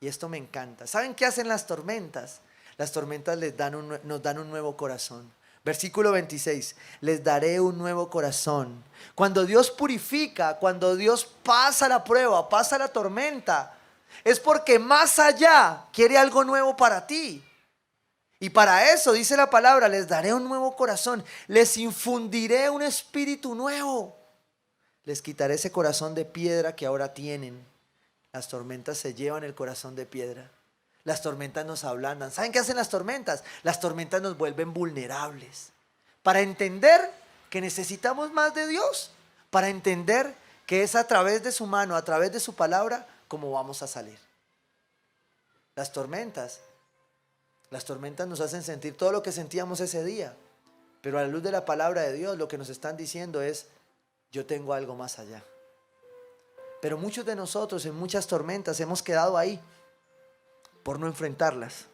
Y esto me encanta. ¿Saben qué hacen las tormentas? Las tormentas nos dan un nuevo corazón. Versículo 26, les daré un nuevo corazón. Cuando Dios purifica, cuando Dios pasa la prueba, pasa la tormenta, es porque más allá quiere algo nuevo para ti. Y para eso dice la palabra, les daré un nuevo corazón, les infundiré un espíritu nuevo. Les quitaré ese corazón de piedra que ahora tienen. Las tormentas se llevan el corazón de piedra. Las tormentas nos ablandan. ¿Saben qué hacen las tormentas? Las tormentas nos vuelven vulnerables. Para entender que necesitamos más de Dios. Para entender que es a través de su mano, a través de su palabra, como vamos a salir. Las tormentas nos hacen sentir todo lo que sentíamos ese día. Pero a la luz de la palabra de Dios, lo que nos están diciendo es, yo tengo algo más allá. Pero muchos de nosotros en muchas tormentas hemos quedado ahí por no enfrentarlas.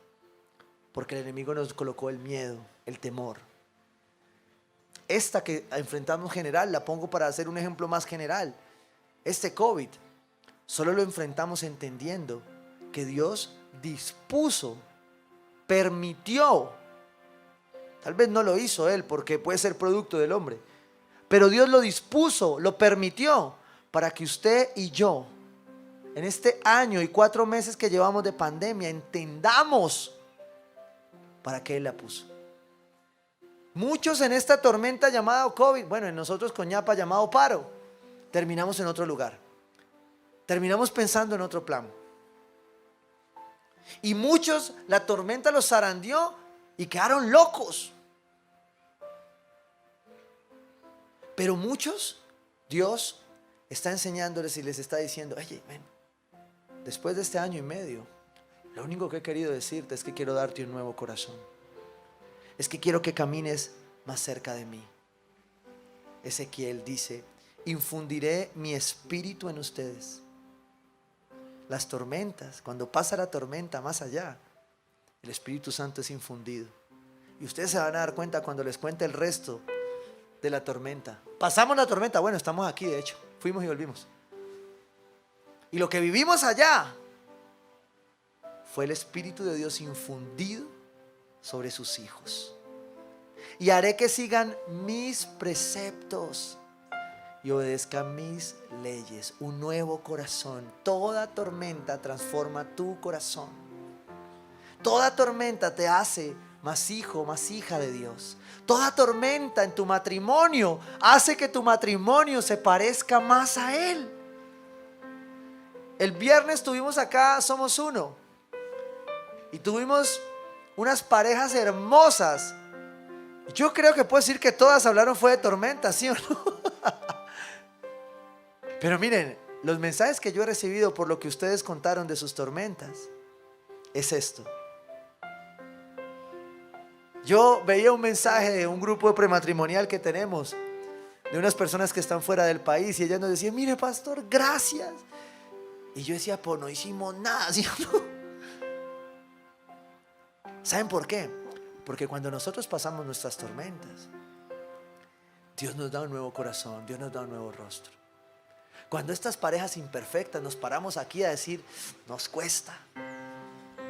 Porque el enemigo nos colocó el miedo, el temor. Esta que enfrentamos general, la pongo para hacer un ejemplo más general. Este COVID, solo lo enfrentamos entendiendo que Dios dispuso, permitió. Tal vez no lo hizo Él porque puede ser producto del hombre. Pero Dios lo dispuso, lo permitió para que usted y yo, en este año y 4 meses que llevamos de pandemia, entendamos para qué Él la puso. Muchos en esta tormenta llamada COVID, bueno, en nosotros con ñapa llamado paro, terminamos en otro lugar. Terminamos pensando en otro plan. Y muchos la tormenta los zarandeó y quedaron locos. Pero muchos, Dios está enseñándoles y les está diciendo, oye, ven, después de este año y medio, lo único que he querido decirte es que quiero darte un nuevo corazón. Es que quiero que camines más cerca de mí. Ezequiel dice, infundiré mi espíritu en ustedes. Las tormentas, cuando pasa la tormenta más allá, el Espíritu Santo es infundido. Y ustedes se van a dar cuenta cuando les cuente el resto de la tormenta. Pasamos la tormenta, bueno, estamos aquí de hecho, fuimos y volvimos. Y lo que vivimos allá fue el Espíritu de Dios infundido sobre sus hijos. Y haré que sigan mis preceptos y obedezcan mis leyes. Un nuevo corazón. Toda tormenta transforma tu corazón. Toda tormenta te hace más hijo, más hija de Dios. Toda tormenta en tu matrimonio hace que tu matrimonio se parezca más a Él. El viernes tuvimos acá Somos Uno y tuvimos unas parejas hermosas. Yo creo que puedo decir que todas hablaron fue de tormenta, ¿sí o no? Pero miren, los mensajes que yo he recibido por lo que ustedes contaron de sus tormentas es esto. Yo veía un mensaje de un grupo de prematrimonial que tenemos, de unas personas que están fuera del país, y ellas nos decían, mire pastor, gracias. Y yo decía, pues no hicimos nada, ¿sí o no? ¿Saben por qué? Porque cuando nosotros pasamos nuestras tormentas, Dios nos da un nuevo corazón, Dios nos da un nuevo rostro. Cuando estas parejas imperfectas nos paramos aquí a decir, nos cuesta,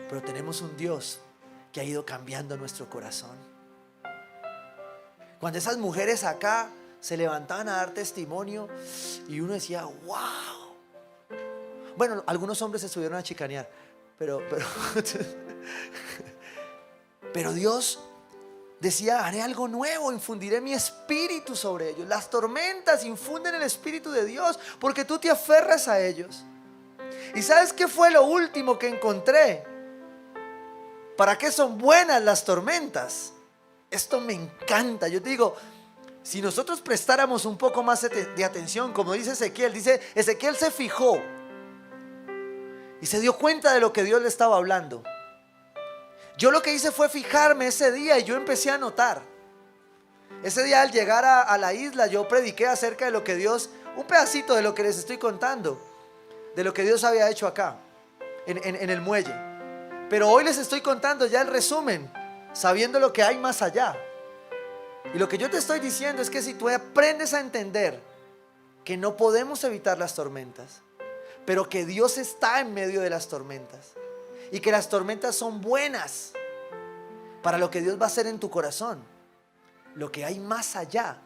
pero tenemos un Dios que ha ido cambiando nuestro corazón. Cuando esas mujeres acá se levantaban a dar testimonio y uno decía, wow. Bueno, algunos hombres se subieron a chicanear, pero Dios decía, haré algo nuevo, infundiré mi espíritu sobre ellos. Las tormentas infunden el espíritu de Dios porque tú te aferras a ellos. ¿Y sabes qué fue lo último que encontré? ¿Para qué son buenas las tormentas? Esto me encanta. Yo te digo, si nosotros prestáramos un poco más de atención, como dice Ezequiel se fijó y se dio cuenta de lo que Dios le estaba hablando. Yo lo que hice fue fijarme ese día y yo empecé a notar. Ese día al llegar a la isla yo prediqué acerca de lo que Dios, un pedacito de lo que les estoy contando, de lo que Dios había hecho acá, en el muelle. Pero hoy les estoy contando ya el resumen, sabiendo lo que hay más allá. Y lo que yo te estoy diciendo es que si tú aprendes a entender que no podemos evitar las tormentas, pero que Dios está en medio de las tormentas, y que las tormentas son buenas para lo que Dios va a hacer en tu corazón, lo que hay más allá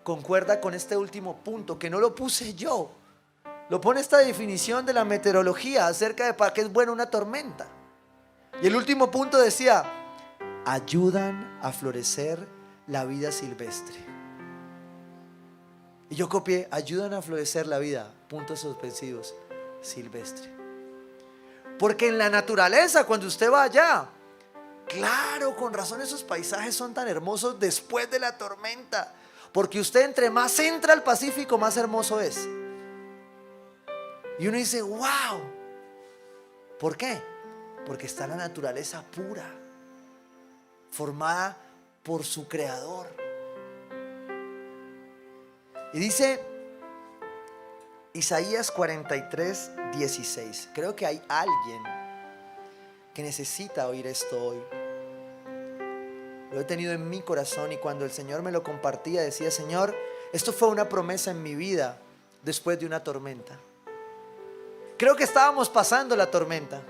concuerda con este último punto, que no lo puse yo, lo pone esta definición de la meteorología acerca de para qué es buena una tormenta. Y el último punto decía, ayudan a florecer la vida silvestre. Y yo copié, ayudan a florecer la vida, puntos suspensivos, silvestre. Porque en la naturaleza, cuando usted va allá, claro, con razón esos paisajes son tan hermosos después de la tormenta. Porque usted entre más entra al Pacífico, más hermoso es. Y uno dice, wow. ¿Por qué? Porque está la naturaleza pura, formada por su creador. Y dice Isaías 43, 16. Creo que hay alguien que necesita oír esto hoy. Lo he tenido en mi corazón y cuando el Señor me lo compartía decía, Señor, esto fue una promesa en mi vida después de una tormenta. Creo que estábamos pasando la tormenta.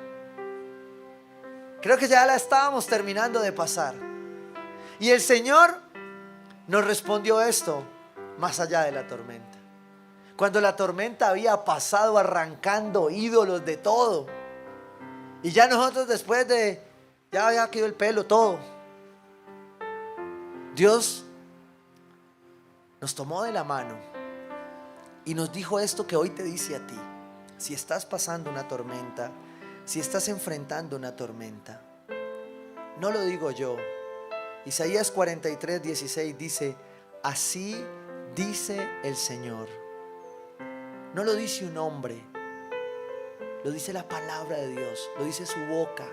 Creo que ya la estábamos terminando de pasar. Y el Señor nos respondió esto más allá de la tormenta. Cuando la tormenta había pasado arrancando ídolos de todo. Y ya nosotros después de, ya había caído el pelo, todo. Dios nos tomó de la mano y nos dijo esto que hoy te dice a ti. Si estás pasando una tormenta, si estás enfrentando una tormenta, no lo digo yo. Isaías 43, 16 dice, así dice el Señor. No lo dice un hombre, lo dice la palabra de Dios, lo dice su boca.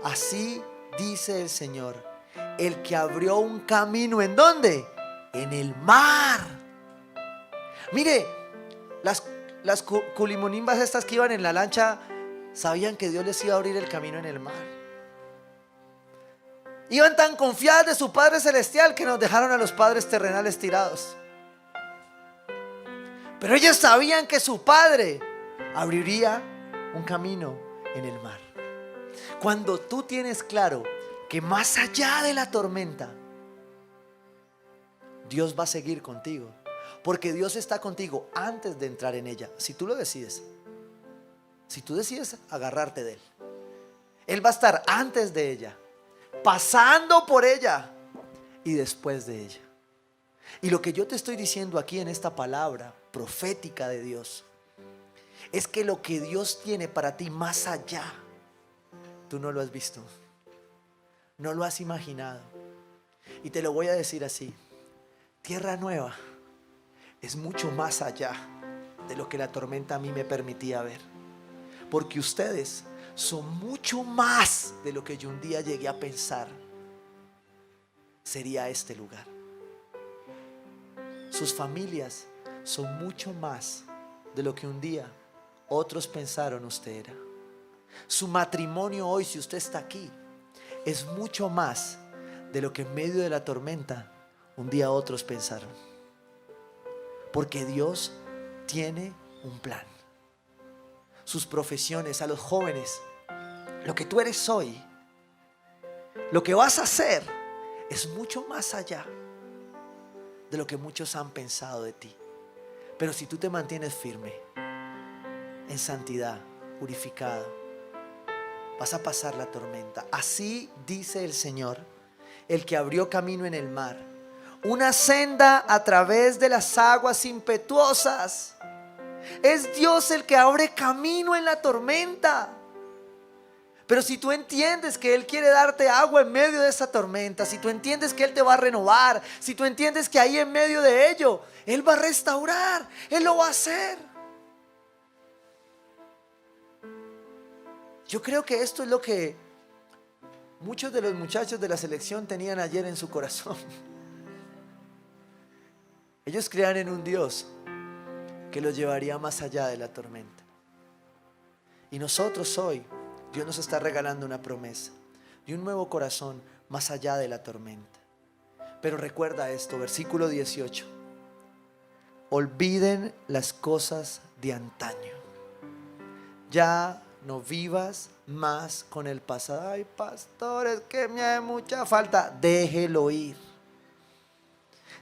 Así dice el Señor, el que abrió un camino, ¿en dónde? En el mar. Mire, las culimonimbas estas que iban en la lancha sabían que Dios les iba a abrir el camino en el mar. Iban tan confiadas de su Padre Celestial que nos dejaron a los padres terrenales tirados. Pero ellos sabían que su Padre abriría un camino en el mar. Cuando tú tienes claro que más allá de la tormenta, Dios va a seguir contigo. Porque Dios está contigo antes de entrar en ella. Si tú lo decides. Si tú decides agarrarte de Él. Él va a estar antes de ella, pasando por ella y después de ella. Y lo que yo te estoy diciendo aquí en esta palabra profética de Dios es que lo que Dios tiene para ti más allá, tú no lo has visto, no lo has imaginado. Y te lo voy a decir así: Tierra Nueva es mucho más allá de lo que la tormenta a mí me permitía ver. Porque ustedes son mucho más de lo que yo un día llegué a pensar sería este lugar. Sus familias son mucho más de lo que un día otros pensaron usted era. Su matrimonio hoy, si usted está aquí, es mucho más de lo que en medio de la tormenta un día otros pensaron. Porque Dios tiene un plan. Sus profesiones, a los jóvenes, lo que tú eres hoy, lo que vas a hacer, es mucho más allá de lo que muchos han pensado de ti. Pero si tú te mantienes firme, en santidad, purificado, vas a pasar la tormenta. Así dice el Señor, el que abrió camino en el mar, una senda a través de las aguas impetuosas. Es Dios el que abre camino en la tormenta. Pero si tú entiendes que Él quiere darte agua en medio de esa tormenta, si tú entiendes que Él te va a renovar, si tú entiendes que ahí en medio de ello Él va a restaurar, Él lo va a hacer. Yo creo que esto es lo que muchos de los muchachos de la selección tenían ayer en su corazón. Ellos creían en un Dios que los llevaría más allá de la tormenta. Y nosotros hoy, Dios nos está regalando una promesa de un nuevo corazón más allá de la tormenta. Pero recuerda esto, versículo 18. Olviden las cosas de antaño. Ya no vivas más con el pasado. Ay, pastor, es que me hace mucha falta. Déjelo ir.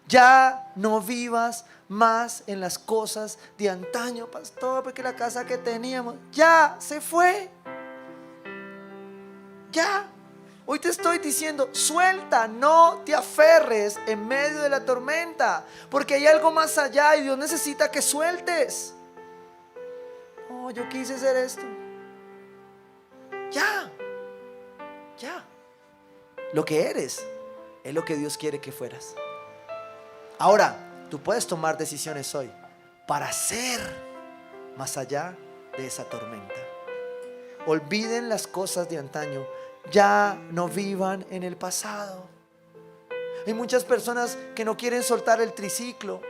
Ya no vivas más en las cosas de antaño, pastor, porque la casa que teníamos ya se fue. Ya. Hoy te estoy diciendo, suelta, no te aferres en medio de la tormenta, porque hay algo más allá y Dios necesita que sueltes. Oh, yo quise hacer esto. Ya. Lo que eres es lo que Dios quiere que fueras. Ahora, tú puedes tomar decisiones hoy para ser más allá de esa tormenta. Olviden las cosas de antaño. Ya no vivan en el pasado. Hay muchas personas que no quieren soltar el triciclo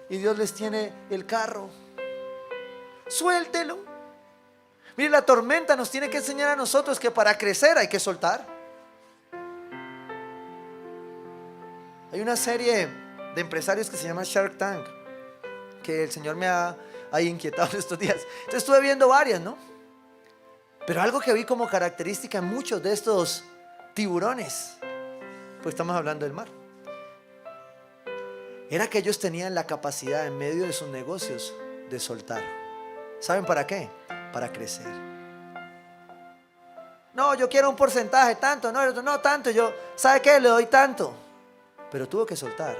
y Dios les tiene el carro. Suéltelo. Mire, la tormenta nos tiene que enseñar a nosotros que para crecer hay que soltar. Hay una serie de empresarios que se llama Shark Tank, que el Señor me ha inquietado estos días. Entonces estuve viendo varias, ¿no? Pero algo que vi como característica en muchos de estos tiburones, pues estamos hablando del mar, era que ellos tenían la capacidad en medio de sus negocios de soltar. ¿Saben para qué? Para crecer. No, yo quiero un porcentaje, tanto, no tanto, yo, ¿sabe qué? Le doy tanto. Pero tuvo que soltar.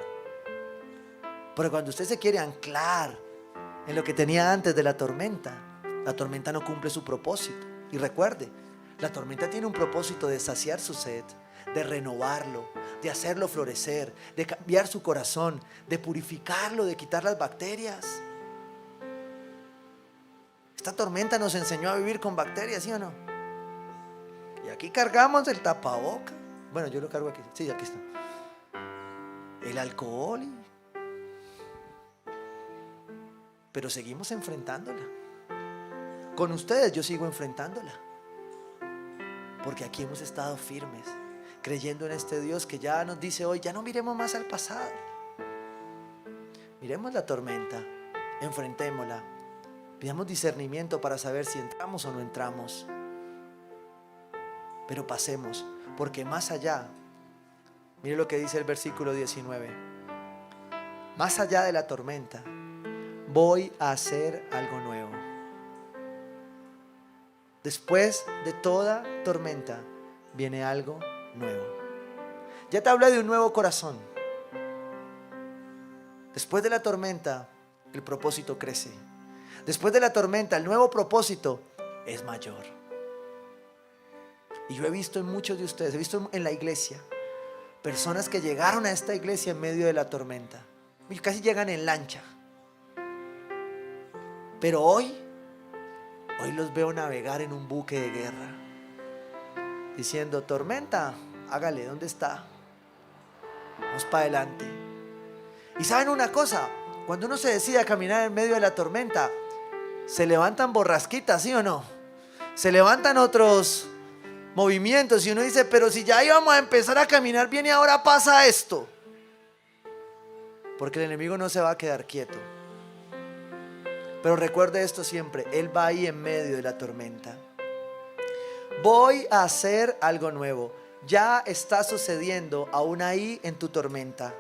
Porque cuando usted se quiere anclar en lo que tenía antes de la tormenta no cumple su propósito. Y recuerde, la tormenta tiene un propósito de saciar su sed, de renovarlo, de hacerlo florecer, de cambiar su corazón, de purificarlo, de quitar las bacterias. Esta tormenta nos enseñó a vivir con bacterias, ¿sí o no? Y aquí cargamos el tapaboca. Bueno, yo lo cargo aquí. Sí, aquí está. El alcohol. Pero seguimos enfrentándola. Con ustedes yo sigo enfrentándola. Porque aquí hemos estado firmes, creyendo en este Dios que ya nos dice hoy, ya no miremos más al pasado. Miremos la tormenta, enfrentémosla. Pidamos discernimiento para saber si entramos o no entramos. Pero pasemos, porque más allá, mire lo que dice el versículo 19. Más allá de la tormenta, voy a hacer algo nuevo. Después de toda tormenta viene algo nuevo. Ya te hablé de un nuevo corazón. Después de la tormenta, el propósito crece. Después de la tormenta, el nuevo propósito es mayor. Y yo he visto en muchos de ustedes, he visto en la iglesia, personas que llegaron a esta iglesia en medio de la tormenta. Y casi llegan en lancha. Pero hoy los veo navegar en un buque de guerra, diciendo, tormenta, hágale, ¿dónde está? Vamos para adelante. Y ¿saben una cosa? Cuando uno se decide a caminar en medio de la tormenta, se levantan borrasquitas, ¿sí o no? Se levantan otros movimientos y uno dice, pero si ya íbamos a empezar a caminar bien y ahora pasa esto. Porque el enemigo no se va a quedar quieto. Pero recuerde esto siempre, Él va ahí en medio de la tormenta. Voy a hacer algo nuevo. Ya está sucediendo aún ahí en tu tormenta.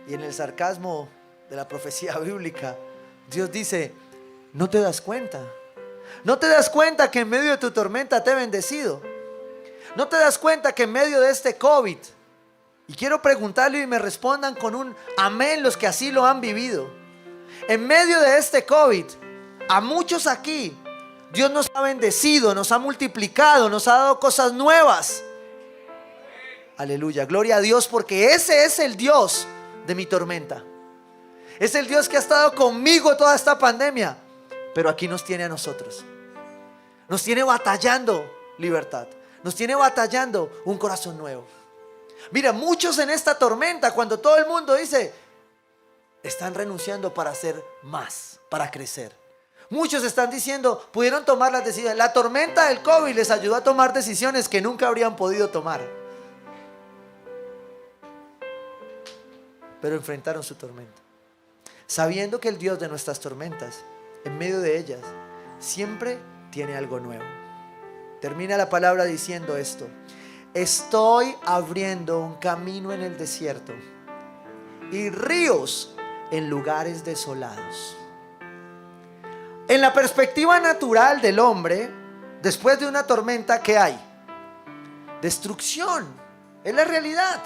Y en el sarcasmo de la profecía bíblica, Dios dice, ¿no te das cuenta? ¿No te das cuenta que en medio de tu tormenta te he bendecido? ¿No te das cuenta que en medio de este COVID, y quiero preguntarle y me respondan con un amén los que así lo han vivido, en medio de este COVID, a muchos aquí, Dios nos ha bendecido, nos ha multiplicado, nos ha dado cosas nuevas? Aleluya, gloria a Dios, porque ese es el Dios de mi tormenta. Es el Dios que ha estado conmigo toda esta pandemia. Pero aquí nos tiene a nosotros. Nos tiene batallando libertad. Nos tiene batallando un corazón nuevo. Mira, muchos en esta tormenta, cuando todo el mundo dice, están renunciando para hacer más, para crecer. Muchos están diciendo, pudieron tomar las decisiones. La tormenta del COVID les ayudó a tomar decisiones que nunca habrían podido tomar. Pero enfrentaron su tormenta, sabiendo que el Dios de nuestras tormentas, en medio de ellas, siempre tiene algo nuevo. Termina la palabra diciendo esto: estoy abriendo un camino en el desierto y ríos en lugares desolados. En la perspectiva natural del hombre, después de una tormenta, ¿qué hay? destrucción. Es la realidad.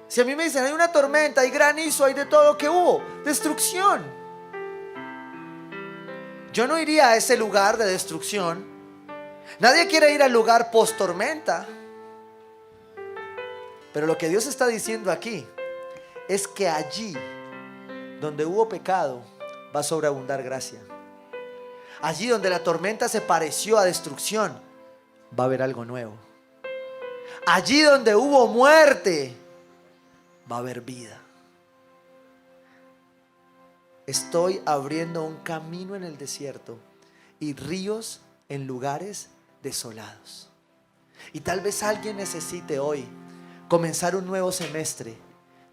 Si a mí me dicen hay una tormenta, hay granizo, hay de todo, ¿qué hubo? Destrucción. Yo no iría a ese lugar de destrucción. Nadie quiere ir al lugar post tormenta. Pero lo que Dios está diciendo aquí es que allí donde hubo pecado va a sobreabundar gracia. Allí donde la tormenta se pareció a destrucción, va a haber algo nuevo. Allí donde hubo muerte, va a haber vida. Estoy abriendo un camino en el desierto y ríos en lugares desolados. Y tal vez alguien necesite hoy comenzar un nuevo semestre,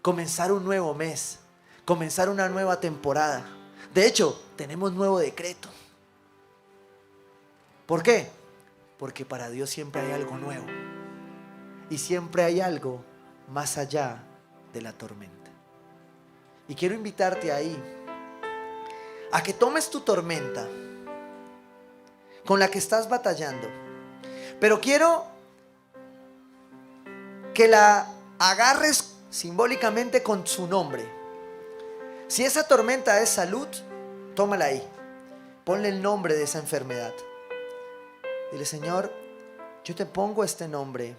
comenzar un nuevo mes, comenzar una nueva temporada. De hecho, tenemos nuevo decreto. ¿Por qué? Porque para Dios siempre hay algo nuevo. Y siempre hay algo más allá de la tormenta. Y quiero invitarte ahí a que tomes tu tormenta con la que estás batallando. Pero quiero que la agarres simbólicamente con su nombre. Si esa tormenta es salud, tómala ahí. Ponle el nombre de esa enfermedad. Dile: Señor, yo te pongo este nombre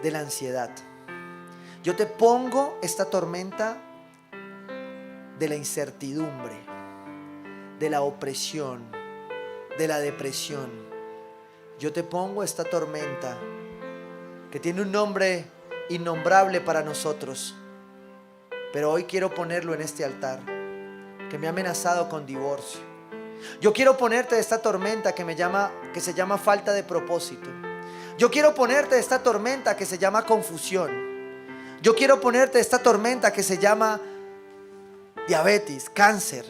de la ansiedad. Yo te pongo esta tormenta de la incertidumbre, de la opresión, de la depresión. Yo te pongo esta tormenta que tiene un nombre innombrable para nosotros, pero hoy quiero ponerlo en este altar, que me ha amenazado con divorcio. Yo quiero ponerte esta tormenta que se llama falta de propósito. Yo quiero ponerte esta tormenta que se llama confusión. Yo quiero ponerte esta tormenta que se llama diabetes, cáncer.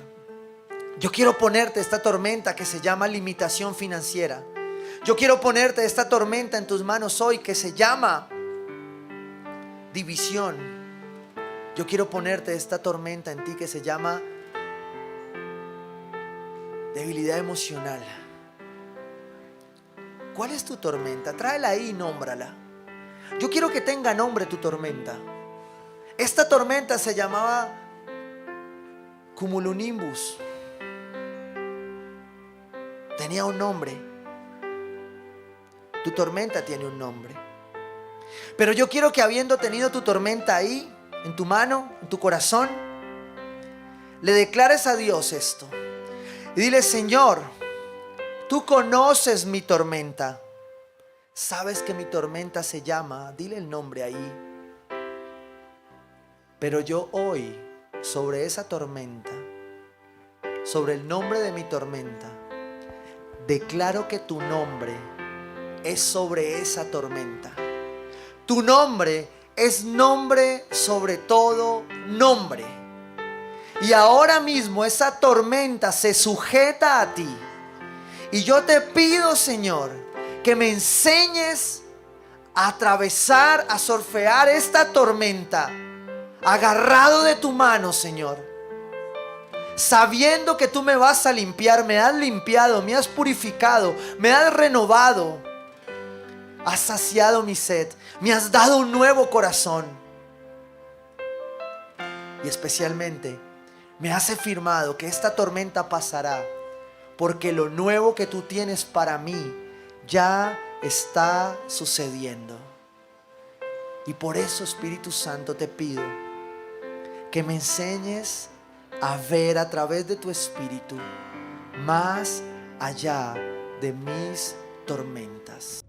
Yo quiero ponerte esta tormenta que se llama limitación financiera. Yo quiero ponerte esta tormenta en tus manos hoy que se llama división. Yo quiero ponerte esta tormenta en ti que se llama debilidad emocional. ¿Cuál es tu tormenta? Tráela ahí y nómbrala. Yo quiero que tenga nombre tu tormenta. Esta tormenta se llamaba cumulonimbus. Tenía un nombre. Tu tormenta tiene un nombre. Pero yo quiero que, habiendo tenido tu tormenta ahí, en tu mano, en tu corazón, le declares a Dios esto. Y dile: Señor, tú conoces mi tormenta. Sabes que mi tormenta se llama, dile el nombre ahí. Pero yo hoy, sobre esa tormenta, sobre el nombre de mi tormenta, declaro que tu nombre es sobre esa tormenta. Tu nombre es nombre sobre todo nombre. Y ahora mismo esa tormenta se sujeta a ti. Y yo te pido, Señor, que me enseñes a atravesar, a surfear esta tormenta, agarrado de tu mano, Señor, sabiendo que tú me vas a limpiar. Me has limpiado, me has purificado, me has renovado, has saciado mi sed, me has dado un nuevo corazón. Y especialmente me has afirmado que esta tormenta pasará, porque lo nuevo que tú tienes para mí ya está sucediendo. Y por eso, Espíritu Santo, te pido que me enseñes a ver a través de tu Espíritu más allá de mis tormentas.